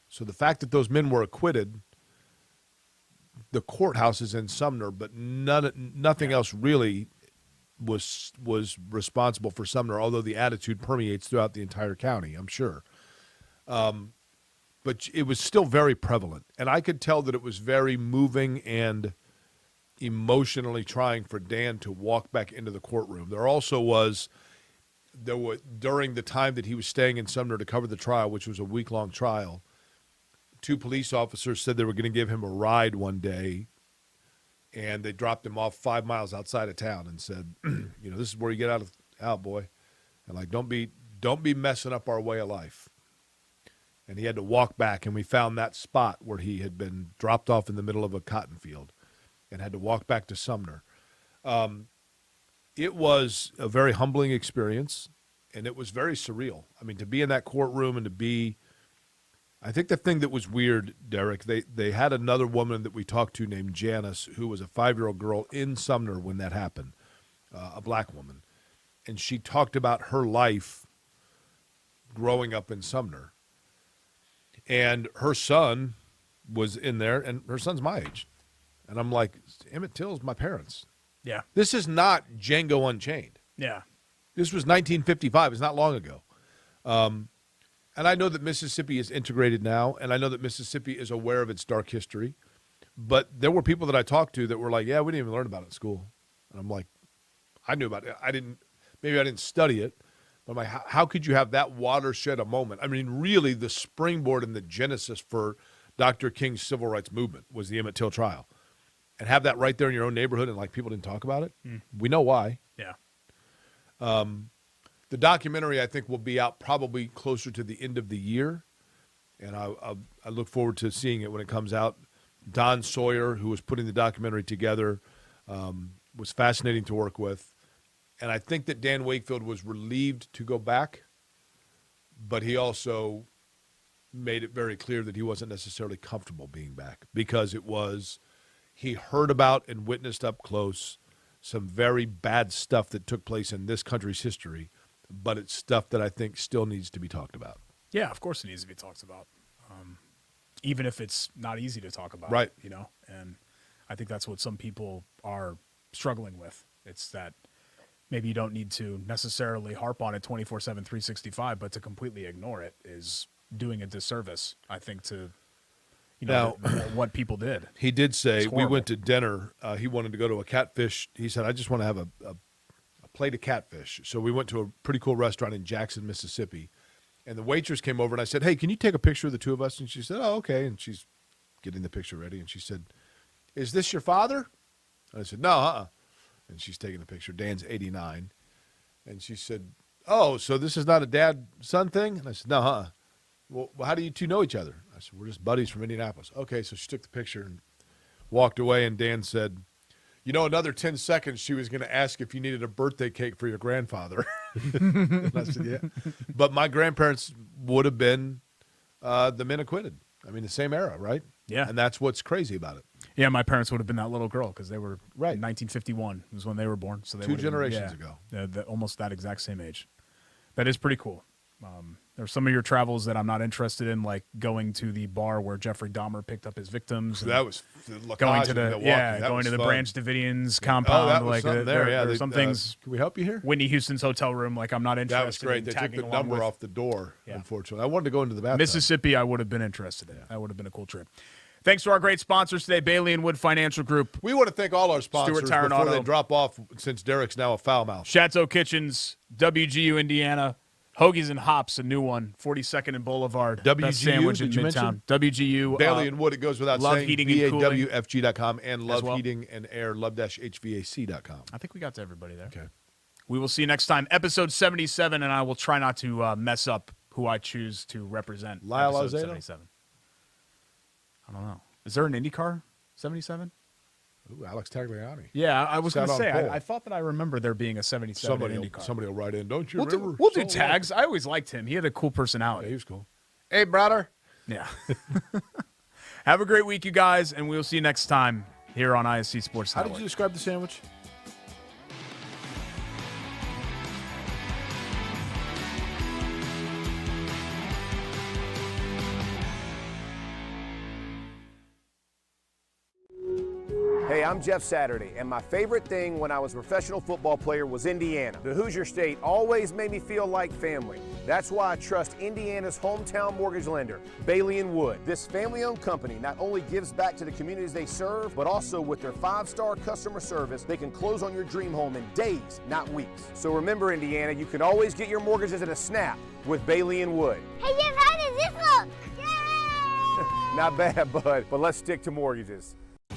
So the fact that those men were acquitted, the courthouse is in Sumner, but nothing else really was responsible for Sumner, although the attitude permeates throughout the entire county, I'm sure. But it was still very prevalent. And I could tell that it was very moving and emotionally trying for Dan to walk back into the courtroom. During the time that he was staying in Sumner to cover the trial, which was a week-long trial, 2 police officers said they were going to give him a ride one day, and they dropped him off 5 miles outside of town and said, this is where you get out, boy. And like, don't be messing up our way of life. And he had to walk back, and we found that spot where he had been dropped off in the middle of a cotton field and had to walk back to Sumner. It was a very humbling experience, and it was very surreal. I mean, to be in that courtroom and to be – I think the thing that was weird, Derrick, they had another woman that we talked to named Janice, who was a 5-year-old girl in Sumner when that happened, a black woman. And she talked about her life growing up in Sumner. And her son was in there, and her son's my age. And I'm like, Emmett Till's my parents. Yeah. This is not Django Unchained. Yeah. This was 1955. It's not long ago. And I know that Mississippi is integrated now, and I know that Mississippi is aware of its dark history. But there were people that I talked to that were like, yeah, we didn't even learn about it in school. And I'm like, I knew about it. Maybe I didn't study it. But I'm like, how could you have that watershed a moment? I mean, really, the springboard and the genesis for Dr. King's civil rights movement was the Emmett Till trial. And have that right there in your own neighborhood and, like, people didn't talk about it. We know why. Yeah. The documentary, I think, will be out probably closer to the end of the year. And I look forward to seeing it when it comes out. Don Sawyer, who was putting the documentary together, was fascinating to work with. And I think that Dan Wakefield was relieved to go back, but he also made it very clear that he wasn't necessarily comfortable being back because he heard about and witnessed up close some very bad stuff that took place in this country's history, but it's stuff that I think still needs to be talked about. Yeah, of course it needs to be talked about, even if it's not easy to talk about. Right. And I think that's what some people are struggling with. It's that maybe you don't need to necessarily harp on it 24/7, 365, but to completely ignore it is doing a disservice, I think, to what people did. He did say, we went to dinner. He wanted to go to a catfish. He said, I just want to have a plate of catfish. So we went to a pretty cool restaurant in Jackson, Mississippi. And the waitress came over, and I said, hey, can you take a picture of the two of us? And she said, oh, okay. And she's getting the picture ready. And she said, is this your father? And I said, no, And she's taking the picture. Dan's 89. And she said, oh, so this is not a dad-son thing? And I said, no, Well, how do you two know each other? I said, we're just buddies from Indianapolis. Okay, so she took the picture and walked away, and Dan said, another 10 seconds she was going to ask if you needed a birthday cake for your grandfather. And I said, yeah. But my grandparents would have been the men acquitted. I mean, the same era, right? Yeah. And that's what's crazy about it. Yeah, my parents would have been that little girl because they were right. 1951 was when they were born. So they 2 generations ago. Almost that exact same age. That is pretty cool. There's some of your travels that I'm not interested in, like going to the bar where Jeffrey Dahmer picked up his victims. That was going to the Milwaukee. going to the fun. Branch Davidians compound. That was like there. Yeah, there's some things. Can we help you here? Whitney Houston's hotel room. Like I'm not interested. That was great. In they tagging took the along number with. off the door. Yeah. Unfortunately, I wanted to go into the bathroom. Mississippi, I would have been interested in. That would have been a cool trip. Thanks to our great sponsors today, Bailey and Wood Financial Group. We want to thank all our sponsors before they drop off, since Derrick's now a foul mouth. Chateau Kitchens, WGU Indiana, Hoagies and Hops, a new one, 42nd and Boulevard. WGU, best sandwich in did you Midtown. mention? WGU. Bailey and Wood, it goes without Love saying. Heating and Cooling. BAWFG.com and Love well. Heating and Air, love-HVAC.com. I think we got to everybody there. Okay. We will see you next time. Episode 77, and I will try not to mess up who I choose to represent. Lyle episode Alzado? 77. I don't know. Is there an IndyCar 77? Ooh, Alex Tagliani. Yeah, I was going to Sat say, on pole. I thought that I remember there being a 77 IndyCar. Somebody will write in, don't you We'll remember? do tags. I always liked him. He had a cool personality. Yeah, he was cool. Hey, brother. Yeah. Have a great week, you guys, and we'll see you next time here on ISC Sports Network. How did you describe the sandwich? Hey, I'm Jeff Saturday, and my favorite thing when I was a professional football player was Indiana. The Hoosier State always made me feel like family. That's why I trust Indiana's hometown mortgage lender, Bailey & Wood. This family-owned company not only gives back to the communities they serve, but also with their 5-star customer service, they can close on your dream home in days, not weeks. So remember, Indiana, you can always get your mortgages at a snap with Bailey & Wood. Hey, Jeff, how does this look? Yay! Not bad, bud, but let's stick to mortgages.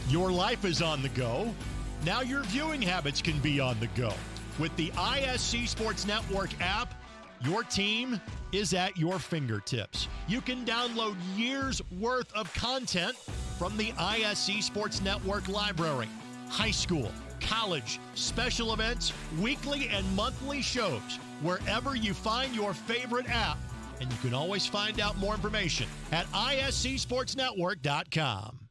Your life is on the go. Now your viewing habits can be on the go. With the ISC Sports Network app, your team is at your fingertips. You can download years' worth of content from the ISC Sports Network library. High school, college, special events, weekly and monthly shows, wherever you find your favorite app. And you can always find out more information at iscsportsnetwork.com.